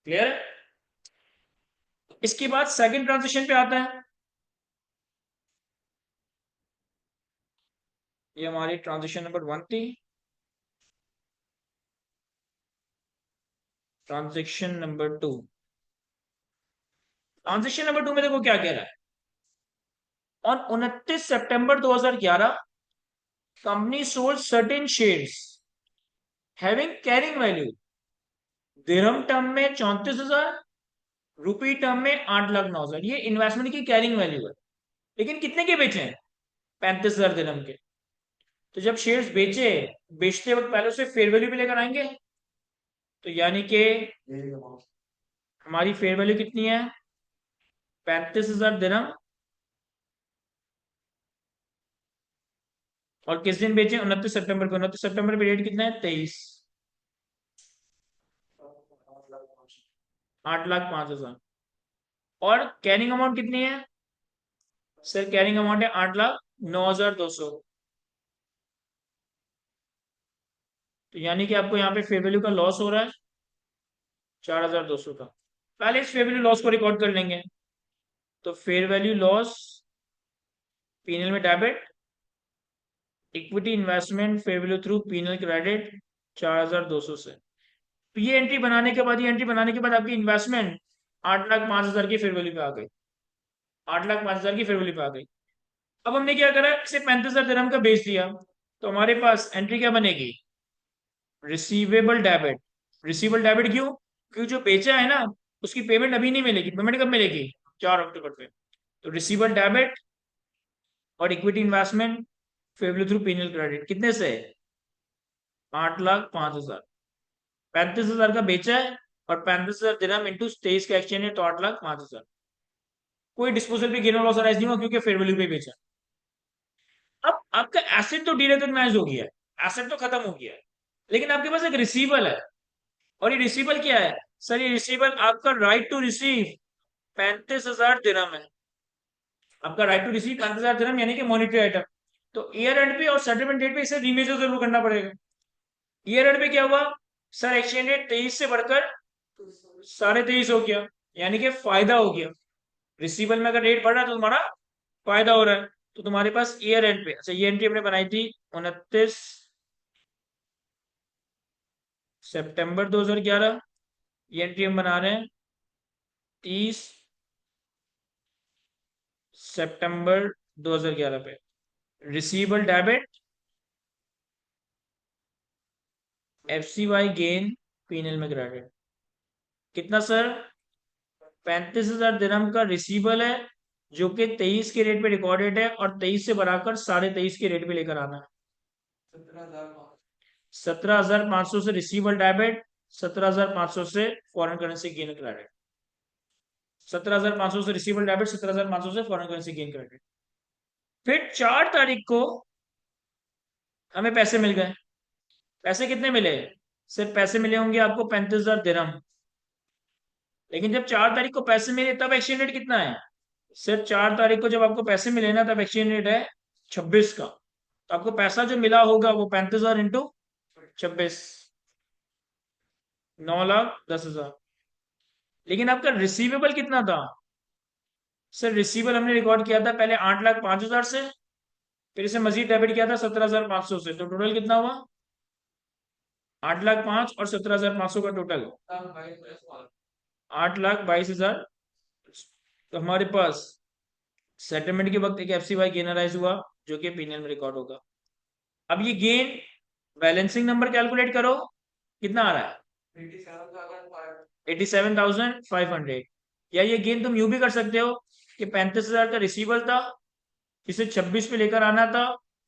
क्लियर है? इसके बाद सेकंड ट्रांजेक्शन पे आता है। ये हमारी ट्रांजेक्शन नंबर 1 थी। ट्रांजेक्शन नंबर 2, ट्रांजेक्शन नंबर 2 में देखो क्या कह रहा है। On 29 September 2011 company sold certain shares having carrying value dirham term में 34,000, रुपी टर्म में 8,09,000। ये इन्वेस्टमेंट की कैरिंग वैल्यू है, लेकिन कितने के बेचे हैं? 35,000 दिरहम के। तो जब शेयर्स बेचे, बेचते वक्त पहले उसे फेयर वैल्यू पे लेकर आएंगे। तो यानी कि हमारी फेयर वैल्यू कितनी है? 35,000 दिरहम। और किस दिन बेचे? 29 सितंबर को। 29 सितंबर पे डेट कितना है? 23। 8,05,000। और कैरिंग अमाउंट कितनी है सर? कैरिंग अमाउंट है 8,09,200। तो यानी कि आपको यहाँ पे फेयर वैल्यू का लॉस हो रहा है 4,200 का। पहले इस फेयर वैल्यू लॉस को रिकॉर्ड कर लेंगे। तो फेयर वैल्यू लॉस पीएनएल में debit, equity investment fair value through PNL credit 4,200 से। तो ये एंट्री बनाने के बाद, ये एंट्री बनाने के बाद आपकी इन्वेस्टमेंट 8,05,000 की फेयर वैल्यू पे आ गई। 8,05,000 की फेयर वैल्यू पे आ गई। अब हमने क्या करा? इसे 35,000 दिरहम का बेच दिया। तो हमारे पास एंट्री क्या बनेगी? Receivable debit. रिसीवेबल डेबिट क्यों? क्योंकि जो बेचा है ना, उसकी पेमेंट अभी नहीं मिलेगी। पेमेंट कब मिलेगी? 4 अक्टूबर पे। तो रिसीवेबल डेबिट और equity investment favourable through PNL credit कितने से? 8,05,000। 35,000 का बेचा है, और 35,000 दिरहम इंटू 23 का एक्सचेंज है, तो 8,05,000। कोई डिस्पोजल पे गेन और लॉस अराइज नहीं हुआ, क्योंकि फेयर वैल्यू पे बेचा। अब आपका एसेट तो डीरिकॉग्नाइज हो गया है, एसेट तो खत्म हो गया है, लेकिन आपके पास एक रिसीवल है। और ये रिसीवल क्या है? सर ये रिसीवल आपका राइट टू रिसीव 35,000 दिरहम है। आपका राइट टू रिसीव 35,000 दिरहम यानी कि मॉनिटरी आइटम। तो ईयर एंड पे और सेटलमेंट डेट पे इसे रीमेजर जरूर करना पड़ेगा। ईयर एंड पे क्या हुआ? सर एक्सचेंज रेट 23 से बढ़कर 23.5 हो गया, यानी कि फायदा हो गया। रिसीवल में अगर रेट बढ़ रहा है तो तुम्हारा फायदा हो रहा है। तो तुम्हारे पास ईयर एंड पे, अच्छा ये एंट्री हमने बनाई थी 29 सितंबर 2011, ये एंट्री हम बना रहे हैं 30 सितंबर 2011 पे। रिसीवेबल डेबिट, एफसीवाई गेन, पीएनएल में क्रेडिट। कितना सर? 35,000 दिरहम का रिसीवेबल है जो कि 23 के रेट पे रिकॉर्डेड है, और 23 से बढ़ाकर 23.5 के रेट पे लेकर आना है। 17,500 से रिसीवेबल डेबिट, 17,500 से फॉरेन करेंसी गेन क्रेडिट। 17,500 से रिसीवेबल डेबिट, 17,500 से फॉरेन करेंसी गेन क्रेडिट। फिर 4 तारीख को हमें पैसे मिल गए। पैसे कितने मिले? सिर्फ पैसे मिले होंगे आपको 35,000 दिरहम। लेकिन जब 4 तारीख को पैसे मिले तब एक्सचेंज रेट कितना है? सिर्फ 4 तारीख को जब आपको पैसे मिले ना तब एक्सचेंज रेट है 26 का। तो आपको पैसा जो मिला होगा वो 35,000 इंटू 26, 9,10,000। लेकिन आपका रिसीवेबल कितना था? सर रिसीवेबल हमने रिकॉर्ड किया था पहले 8,05,000 से, फिर इसे मजीद डेबिट किया था 17,500 से, तो टोटल कितना हुआ? 8,05,000 और 17,500 का टोटल 8,22,000। तो हमारे पास सेटलमेंट के वक्त एक एफसीवाई गेन अराइज हुआ जो कि पीएनएल में रिकॉर्ड होगा। अब ये गेन बैलेंसिंग नंबर कैलकुलेट करो, कितना आ रहा है? 87,500। या ये गेन तुम यूं भी कर सकते हो कि 35,000 का रिसीवल था, इसे 26 पे लेकर आना था,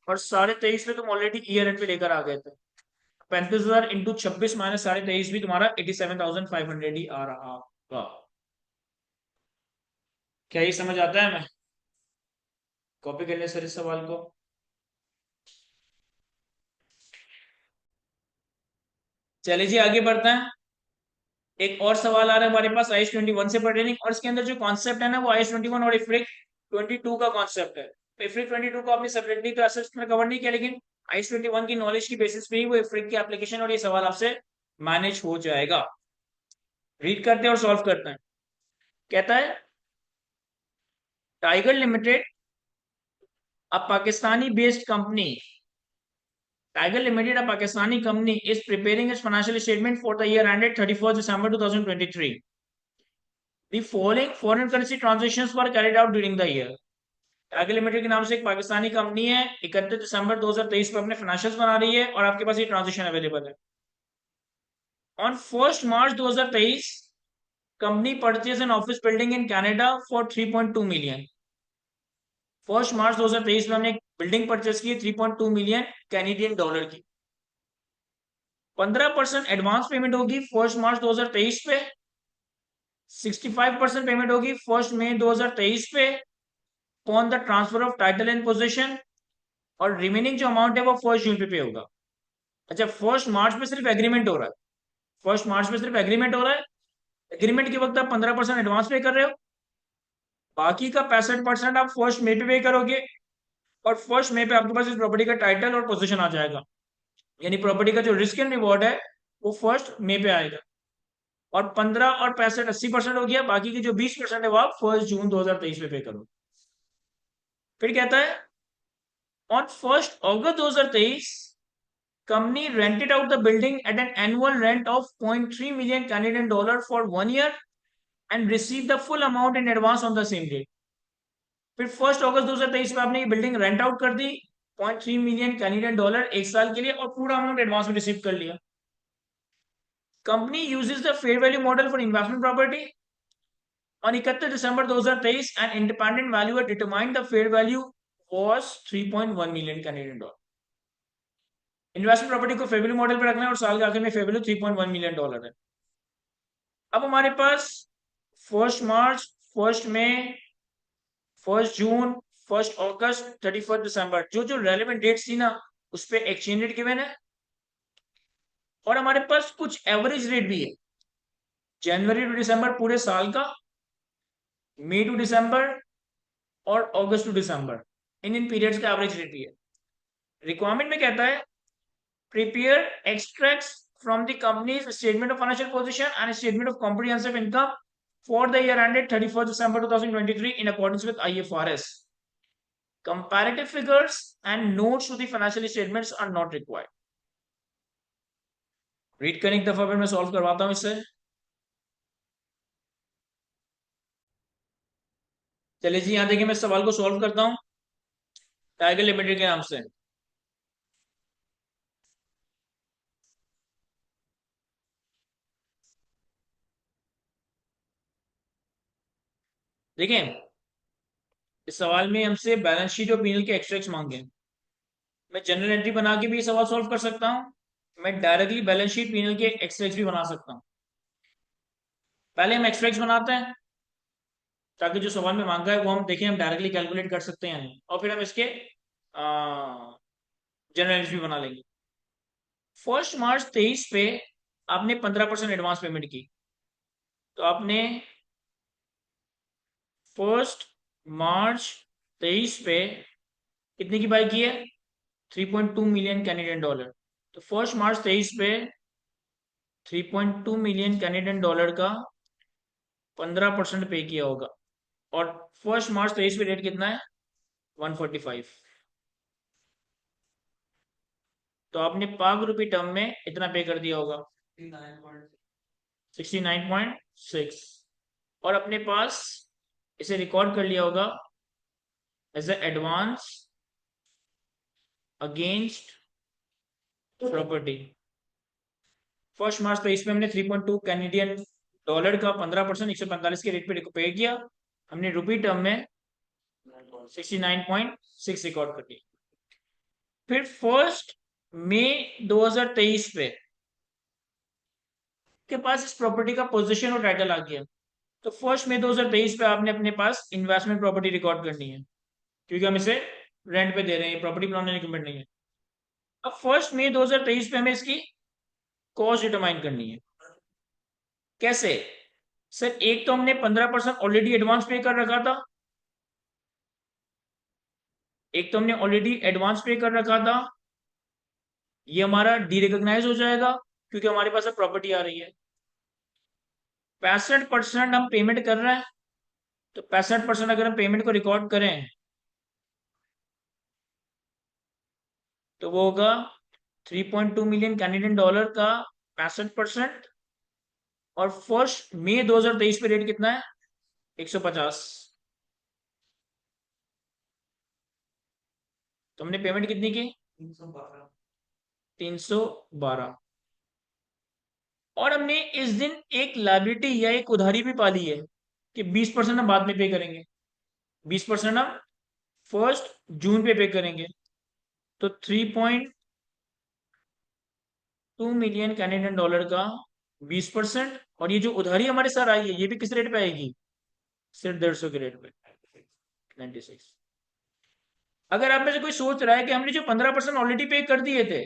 और 23.5 पे तुम ऑलरेडी ईयर एंड पे लेकर आ गए थे। 35,000 इंटू 26 माइनस 23.5 भी तुम्हारा 87,500 ही आ रहा होगा। क्या ये समझ आता है? मैं कॉपी कर ले सर इस सवाल को। चलिए जी आगे बढ़ते हैं। एक और सवाल आ रहा है हमारे पास आईएस 21 से पर्टेनिंग, और इसके अंदर जो कॉन्सेप्ट है ना वो आईएस 21 और इफ्रिक 22 का कॉन्सेप्ट है। तो इफ्रिक 22 को आपने सेपरेटली तो असेस में कवर नहीं किया, लेकिन आईएस 21 की नॉलेज की बेसिस पे ही वो इफ्रिक की एप्लीकेशन और ये सवाल आपसे मैनेज हो जाएगा। रीड करते हैं और सॉल्व करते हैं। कहता है tiger limited, a Pakistani based company, Tiger Limited, a Pakistani company, is preparing its financial statement for the year ended 31st December 2023. The following foreign currency transactions were carried out during the year. Tiger limited के नाम से एक Pakistani company है, 31 दिसंबर 2023 पर अपने financials बना रही है और आपके पास ये ट्रांजेक्शन अवेलेबल है। On 1 March 2023 company purchase an office building in Canada for 3.2 million. 1 मार्च 2023 में हमने एक बिल्डिंग परचेज की 3.2 मिलियन कैनेडियन डॉलर की। 15% एडवांस पेमेंट होगी 1 मार्च 2023 पे, 65% पेमेंट होगी 1 मई 2023 पे on the transfer of title and position, और रिमेनिंग जो अमाउंट है वो 1 जून पे पे होगा। अच्छा 1 मार्च में सिर्फ एग्रीमेंट हो रहा है, 1 मार्च में सिर्फ एग्रीमेंट हो रहा है। एग्रीमेंट के वक्त आप 15% एडवांस पे कर रहे हो, बाकी का 65% आप 1 मई पे पे करोगे, और 1 मई पे आपके पास इस प्रॉपर्टी का टाइटल और पोजीशन आ जाएगा। यानी प्रॉपर्टी का जो रिस्क एंड रिवॉर्ड है वो 1 मई पे आएगा। और 15 और 65 80% हो गया, बाकी की जो 20% है वो आप 1 जून 2023 में पे करो। फिर कहता है ऑन 1 अगस्त 2023 company rented out the building at an annual rent of 0.3 million Canadian dollar for 1 year and receive the full amount in advance on the same date. फिर 1 अगस्त 2023 में आपने ये बिल्डिंग रेंट आउट कर दी 0.3 मिलियन कैनेडियन डॉलर 1 साल के लिए, और पूरा अमाउंट एडवांस में रिसीव कर लिया। Company uses the fair value model for investment property. On 31 December 2023, an independent valuer determined the fair value was 3.1 million Canadian dollar. Investment property को फेयर वैल्यू मॉडल पे रखना है और साल के आखिर में फेयर वैल्यू 3.1 मिलियन डॉलर है। अब हमारे पास 1 मार्च, 1 मई, 1 जून, 1 अगस्त 31 दिसंबर, जो जो रेलिवेंट डेट्स थी ना उस पर एक्सचेंज रेट गिवन है, और हमारे पास कुछ एवरेज रेट भी है, जनवरी टू दिसंबर पूरे साल का, मई टू दिसंबर और अगस्त टू दिसंबर, इन पीरियड्स का एवरेज रेट भी है। रिक्वायरमेंट में कहता है prepare extracts from the company's statement of financial position and statement of comprehensive income for the year ended 31st December 2023 in accordance with IFRS. Comparative figures and notes to the financial statements are not required. Read करें एक दफा, फिर मैं solve करवाता हूं इससे। चलिए जी, यहां देखिए मैं सवाल को सॉल्व करता हूं टाइगर लिमिटेड के नाम से। देखिए इस सवाल में हमसे बैलेंस शीट और पीएनएल के एक्सट्रैक्ट्स मांगे हैं। मैं जनरल एंट्री बना के भी सवाल सॉल्व कर सकता हूं, मैं डायरेक्टली बैलेंस शीट पीएनएल के एक्सट्रैक्ट्स भी बना सकता हूं। पहले हम एक्सट्रैक्ट्स बनाते हैं ताकि जो सवाल में मांगा है वो हम देखें, हम डायरेक्टली कैलकुलेट कर सकते हैं नहीं, और फिर हम इसके जनरल एंट्री भी बना लेंगे। 1 मार्च 23 पे आपने 15% एडवांस पेमेंट की, तो आपने 1 मार्च 23 पे कितने की बाई की है, 3.2 मिलियन कैनेडियन डॉलर। तो 1 मार्च 23 पे 3.2 मिलियन कैनेडियन डॉलर का 15% पे किया होगा, और 1 मार्च 23 पे रेट कितना है, 145। तो आपने पाक रुपी टर्म में इतना पे कर दिया होगा, 69.6, और अपने पास इसे रिकॉर्ड कर लिया होगा एज एडवांस अगेंस्ट प्रॉपर्टी। 1 मार्च 23 में हमने 3.2 कैनेडियन डॉलर का 15% 145 के रेट पे पे किया, हमने रुपी टर्म में 69.6 रिकॉर्ड कर दिया। फिर 1 मई 2023 पे के पास इस प्रॉपर्टी का पोजीशन और टाइटल आ गया, तो 1 मई 2023 पे आपने अपने पास इन्वेस्टमेंट प्रॉपर्टी रिकॉर्ड करनी है, क्योंकि हम इसे रेंट पे दे रहे हैं, प्रॉपर्टी बनाने रिकमेंड नहीं है। अब 1 मई 2023 पे हमें इसकी कॉस्ट डिटरमाइन करनी है। कैसे सर, एक तो हमने 15% ऑलरेडी एडवांस पे कर रखा था, एक तो हमने ऑलरेडी एडवांस पे कर रखा था, ये हमारा डीरिकॉग्नाइज हो जाएगा क्योंकि हमारे पास अब प्रॉपर्टी आ रही है। 65% हम पेमेंट कर रहे हैं, तो 65% अगर हम पेमेंट को रिकॉर्ड करें तो वो होगा 3.2 मिलियन कैनेडियन डॉलर का 65%, और 1 मई 2023 पे रेट कितना है, 150। तो हमने पेमेंट कितनी की, 312। और हमने इस दिन एक लायबिलिटी या एक उधारी भी पाली है कि 20% हम बाद में पे करेंगे, 20% हम 1 जून पे करेंगे। तो 3.2 मिलियन कैनेडियन डॉलर का 20%, और ये जो उधारी हमारे साथ आई है ये भी किस रेट पे आएगी, सिर्फ 150 के रेट पे, 96। अगर आप में से कोई सोच रहा है कि हमने जो 15% ऑलरेडी पे कर दिए थे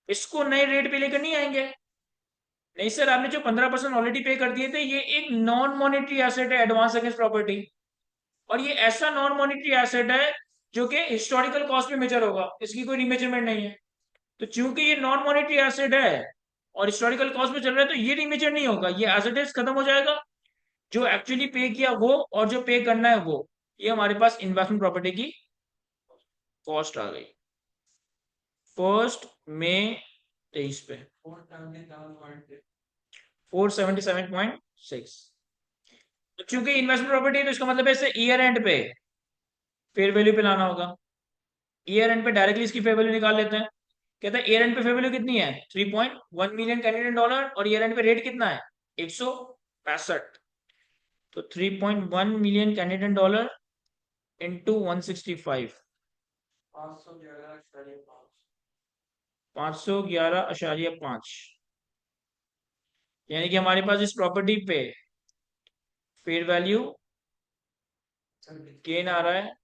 इसको नए रेट पे लेकर नहीं आएंगे, नहीं सर, आपने जो 15% ऑलरेडी पे कर दिए थे ये एक नॉन मॉनेटरी एसेट है, एडवांस अगेंस्ट प्रॉपर्टी, और ये ऐसा नॉन मॉनेटरी एसेट है जो कि हिस्टोरिकल कॉस्ट पे मेजर होगा, इसकी कोई रीमेजरमेंट नहीं है। तो चूंकि ये नॉन मॉनेटरी एसेट है और हिस्टोरिकल कॉस्ट पे चल रहा है, तो ये रीमेजर नहीं होगा, ये एज इट इज खत्म हो जाएगा। जो एक्चुअली पे किया वो और जो पे करना है वो, ये हमारे पास इन्वेस्टमेंट प्रॉपर्टी की कॉस्ट आ गई 1 मई 2023 पे 477.6। तो चूंकि इन्वेस्टमेंट प्रॉपर्टी है तो इसका मतलब है इसे ईयर एंड पे फेयर वैल्यू पे लाना होगा। ईयर एंड पे डायरेक्टली इसकी फेयर वैल्यू निकाल लेते हैं। कहता है ईयर एंड पे फेयर वैल्यू कितनी है, 3.1 मिलियन कैनेडियन डॉलर, और ईयर एंड पे रेट कितना है, 165। तो 3.1 मिलियन कैनेडियन डॉलर इंटू 165, 511.5, यानी कि हमारे पास इस प्रॉपर्टी पे फेयर वैल्यू गेन आ रहा है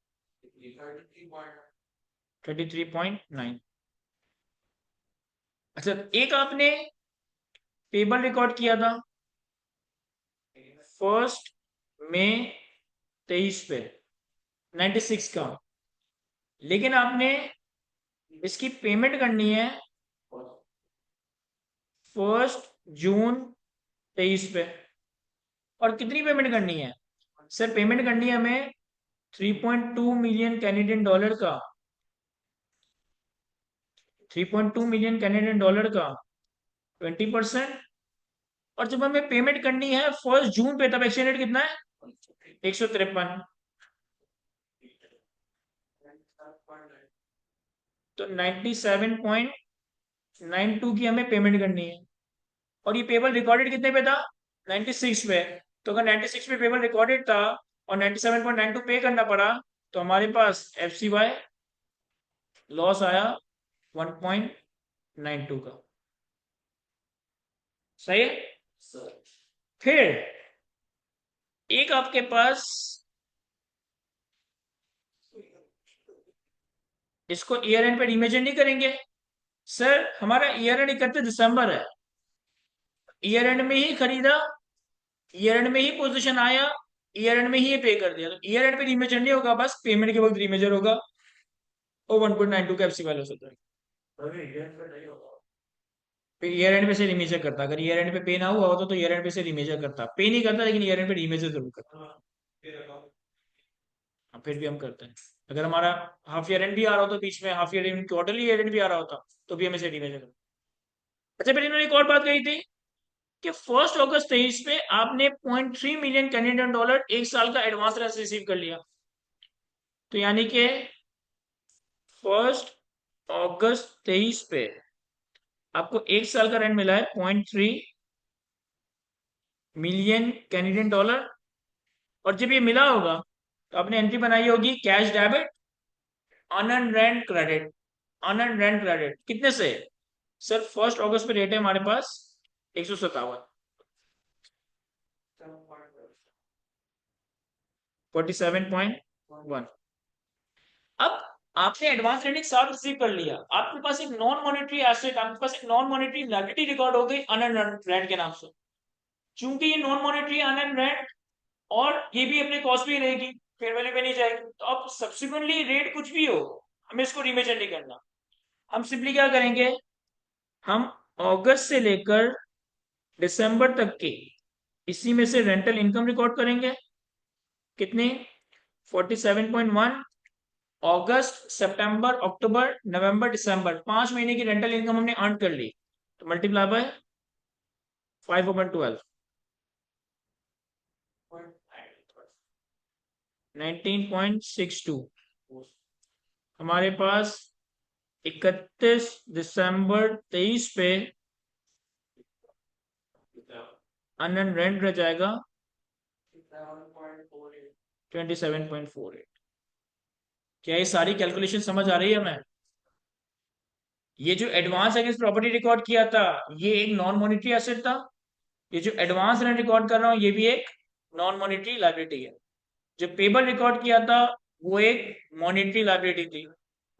33.9। अच्छा, एक आपने पेपर रिकॉर्ड किया था 1 मई 2023 पे 96 का, लेकिन आपने इसकी पेमेंट करनी है 1 जून 2023 पे। और कितनी पेमेंट करनी है? सर पेमेंट करनी है हमें 3.2 मिलियन कैनेडियन डॉलर का, 3.2 मिलियन कैनेडियन डॉलर का 20%। और जब हमें पेमेंट करनी है 1 जून पे, तब एक्सचेंज रेट कितना है? 153। तो 97.92 की हमें पेमेंट करनी है। और ये पेपर रिकॉर्डेड कितने पे था? 96 पे। तो अगर 96 पे पेपर रिकॉर्डेड था और 97.92 पे करना पड़ा, तो हमारे पास एफ सी वाई लॉस आया 1.92 का। सही है। फिर एक आपके पास, इसको ईयर एंड पे रिमेजर नहीं करेंगे। सर हमारा ईयर एंड 31 दिसंबर है, ईयर एंड में ही खरीदा, ईयर एंड में ही पोजीशन आया, ईयर एंड में ही पे कर दिया, तो ईयर एंड पे रिमेजर नहीं होगा, बस पेमेंट के वक्त रिमेजर होगा। वो 1.92 का एफसी वाले होता है। फिर ईयर एंड पे से रिमेजर करता, अगर ईयर एंड पे पे ना हुआ होता तो ईयर एंड पे से रिमेजर करता, पे नहीं करता लेकिन ईयर एंड पे रिमेजर जरूर करता। हाँ, फिर भी हम करते हैं। अगर हमारा हाफ ईयर एंड भी आ रहा होता बीच में, half year and quarterly year and भी आ रहा होता, तो भी हमें से रिमेजर करता। अच्छा, फिर इन्होंने एक और बात कही थी कि 1 अगस्त 2023 पे आपने 0.3 मिलियन कैनेडियन डॉलर 1 साल का एडवांस रिसीव कर लिया। तो यानी कि 1 अगस्त 2023 पे आपको 1 साल का रेंट मिला है 0.3 मिलियन कैनेडियन डॉलर। और जब ये मिला होगा तो आपने एंट्री बनाई होगी cash debit unearned rent credit. Unearned rent credit कितने से? सर 1 अगस्त पे रेट है हमारे पास 157, 47.1। अब आपने एडवांस रेंट एक साथ रिसीव कर लिया, आपके पास एक नॉन मॉनेटरी एसेट, आपके पास एक नॉन मॉनेटरी लायबिलिटी रिकॉर्ड हो गई अनअर्न्ड रेंट के नाम से। चूंकि ये नॉन मॉनेटरी अनअर्न्ड रेंट और ये भी अपने कॉस्ट पे रहेगी, फेयर वैल्यू पे नहीं जाएगी, तो अब सब्सिक्वेंटली रेट कुछ भी हो, हमें इसको रिमेजर नहीं करना। हम सिंपली क्या करेंगे, हम अगस्त से लेकर दिसंबर तक के इसी में से रेंटल इनकम रिकॉर्ड करेंगे। कितनी? 47.1। अगस्त, सितंबर, अक्टूबर, नवंबर, दिसंबर, 5 महीने की रेंटल इनकम हमने अर्न कर ली, तो मल्टीप्लाई बाय 5/12, 19.62। हमारे पास 31 दिसंबर 2023 पे अनअर्न्ड रेंट रह जाएगा 27.48। क्या ये सारी कैलकुलेशन समझ आ रही है हमें? ये जो एडवांस अगेंस्ट प्रॉपर्टी रिकॉर्ड किया था, ये एक नॉन मॉनिटरी एसेट था। ये जो एडवांस रेंट रिकॉर्ड कर रहा हूं, ये भी एक नॉन मॉनिटरी लायबिलिटी है। जो पेबल रिकॉर्ड किया था, वो एक मॉनिटरी लायबिलिटी थी।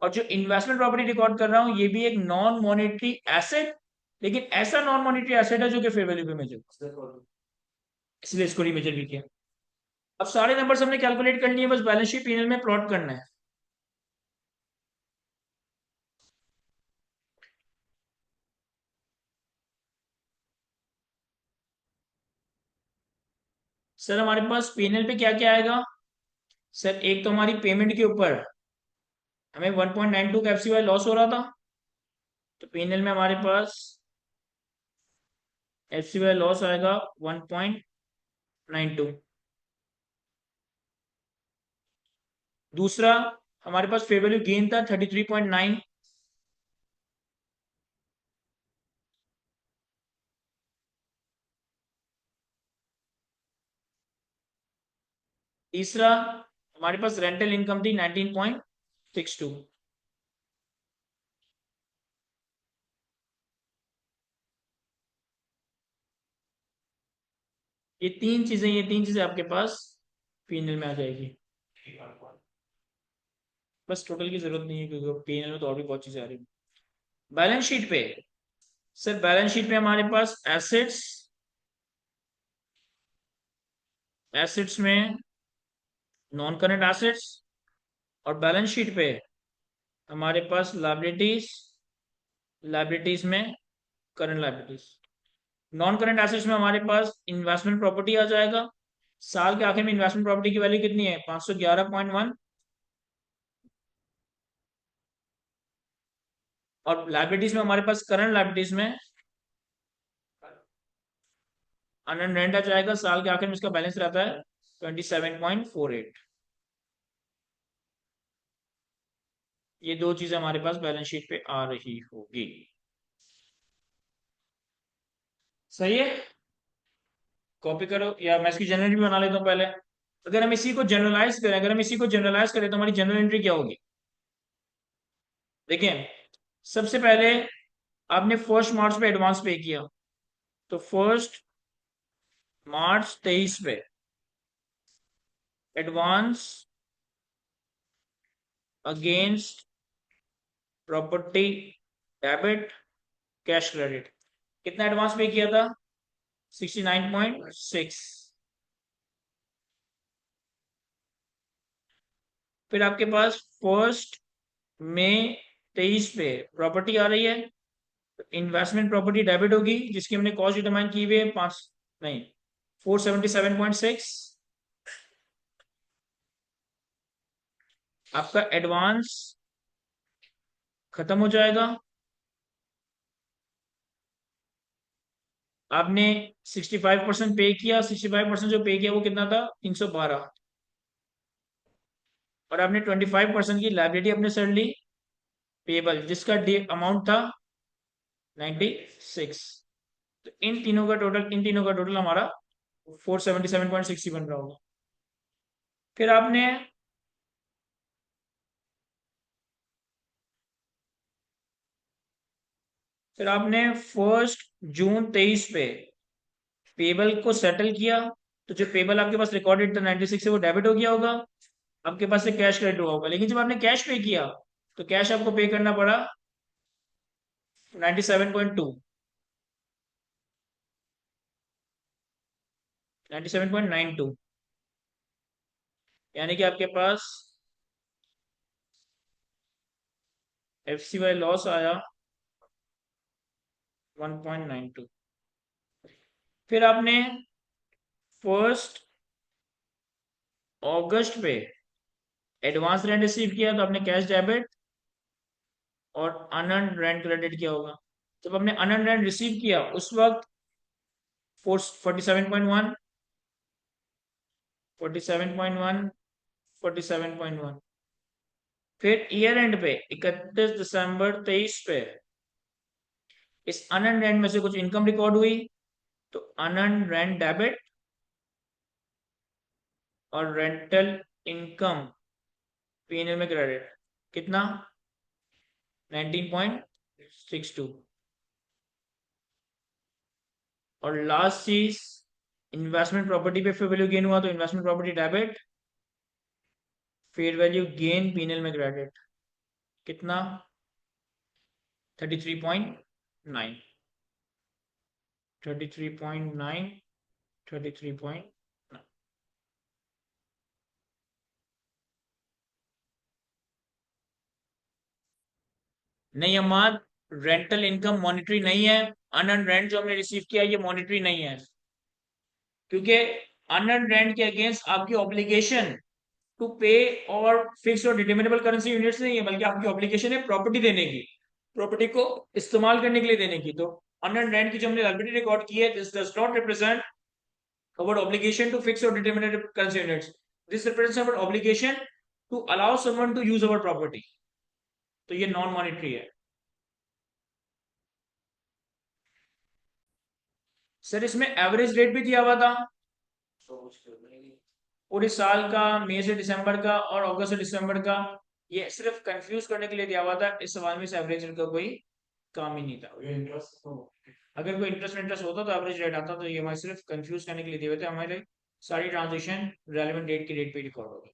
और जो इन्वेस्टमेंट प्रॉपर्टी रिकॉर्ड कर रहा हूं, ये भी एक नॉन मॉनिटरी एसेट, लेकिन ऐसा नॉन मॉनिटरी एसेट है जो कि फेयर वैल्यू पे मेजर, इसलिए इसको रिमेजर भी किया। अब सारे नंबर्स हमने कैलकुलेट कर लिए, बस बैलेंस शीट पीएनएल में प्लॉट करना है। सर हमारे पास पीएनएल पे क्या क्या आएगा? सर एक तो हमारी पेमेंट के ऊपर हमें 1.92 का एफसीवाई लॉस हो रहा था, तो पीएनएल में हमारे पास एफसीवाई लॉस आएगा 1.92। दूसरा, हमारे पास फेयर वैल्यू गेन था 33.9। तीसरा, हमारे पास रेंटल इनकम थी 19.62। ये तीन चीजें आपके पास पीएनएल में आ जाएगी। बस टोटल की जरूरत नहीं है क्योंकि P&L में तो और भी बहुत चीजें आ रही है। बैलेंस शीट पे सर, बैलेंस शीट में हमारे पास एसेट्स, एसेट्स में नॉन करंट एसेट्स, और बैलेंस शीट पे हमारे पास लाइबिलिटीज, लाइबिलिटीज में current liabilities. Non current assets में हमारे पास इन्वेस्टमेंट प्रॉपर्टी आ जाएगा। साल के आखिर में इन्वेस्टमेंट प्रॉपर्टी की वैल्यू कितनी है? 511.1। और लाइबिलिटीज में हमारे पास करंट लाइबिलिटीज में अनअर्न्ड रेंट आ जाएगा। साल के आखिर में इसका बैलेंस रहता है 27.48। ये दो चीजें हमारे पास बैलेंस शीट पे आ रही होगी। सही है, कॉपी करो या मैं इसकी जनरल भी बना लेता हूँ पहले। अगर हम इसी को जनरलाइज करें, अगर हम इसी को जनरलाइज करें तो हमारी जनरल एंट्री क्या होगी? देखिए, सबसे पहले आपने 1 मार्च पे एडवांस पे किया, तो 1 मार्च 23 पे advance against property debit cash credit, कितना एडवांस पे किया था? 69.6। फिर आपके पास 1 मई 23 पे प्रॉपर्टी आ रही है, इन्वेस्टमेंट प्रॉपर्टी डेबिट होगी जिसकी हमने कॉस्ट डिटरमाइन की हुई है 5 नहीं 477.6। आपका एडवांस खत्म हो जाएगा। आपने 65% पे किया, 65% जो पे किया वो कितना था? 312। और आपने 25% की लाइबिलिटी अपने सर ली पेबल, जिसका अमाउंट था 96। तो इन तीनों का टोटल हमारा 477.60 बन रहा होगा। फिर आपने फिर आपने 1 जून 23 पे पेबल को सेटल किया, तो जो पेबल आपके पास रिकॉर्डेड था 96 से वो डेबिट हो गया होगा, आपके पास से कैश क्रेडिट हुआ होगा। लेकिन जब आपने कैश पे किया तो कैश आपको पे करना पड़ा 97.2, 97.92, यानी कि आपके पास FCY लॉस आया 1.92। फिर आपने 1 अगस्त पे एडवांस रेंट रिसीव किया, तो आपने कैश डेबिट और अनअर्न्ड रेंट क्रेडिट किया होगा। जब आपने अनअर्न्ड रेंट रिसीव किया उस वक्त 47.1, 47.1, 47.1। फिर ईयर एंड पे 31 दिसंबर 23 पे इस अनअर्न्ड रेंट में से कुछ इनकम रिकॉर्ड हुई, तो अनअर्न्ड रेंट डेबिट और रेंटल इनकम P&L में क्रेडिट, कितना? 19.62। और लास्ट चीज, इन्वेस्टमेंट प्रॉपर्टी पे फेयर वैल्यू गेन हुआ, तो investment property debit, fair value gain P&L में क्रेडिट, कितना? 33.9, 33.9, 33.9। नहीं अमाद, रेंटल इनकम मॉनिटरी नहीं है। अनअर्न्ड रेंट जो हमने रिसीव किया ये मॉनिटरी नहीं है, क्योंकि अनअर्न्ड रेंट के अगेंस्ट आपकी ऑब्लिगेशन टू पे और फिक्स और डिटरमिनेबल करेंसी यूनिट्स नहीं है, बल्कि आपकी ऑब्लिगेशन है प्रॉपर्टी देने की, प्रॉपर्टी को इस्तेमाल करने के लिए देने की। तो अनअर्न्ड रेंट की जो हमने लायबिलिटी रिकॉर्ड की है, this does not represent our obligation to fix or determinate currency units. This represents our obligation to allow someone to use our property. तो ये नॉन मॉनिटरी है। सर इसमें एवरेज रेट भी दिया हुआ था पूरे साल का, मई से दिसंबर का और अगस्त से दिसंबर का। ये सिर्फ कंफ्यूज करने के लिए दिया हुआ था, इस सवाल में इस एवरेज रेट का कोई काम ही नहीं था। अगर कोई इंटरेस्ट इंटरेस्ट होता तो एवरेज रेट आता, तो ये हमारे सिर्फ कंफ्यूज करने के लिए दिए हुए थे। हमारे सारी ट्रांजेक्शन रेलिवेंट डेट की डेट पे रिकॉर्ड होगी।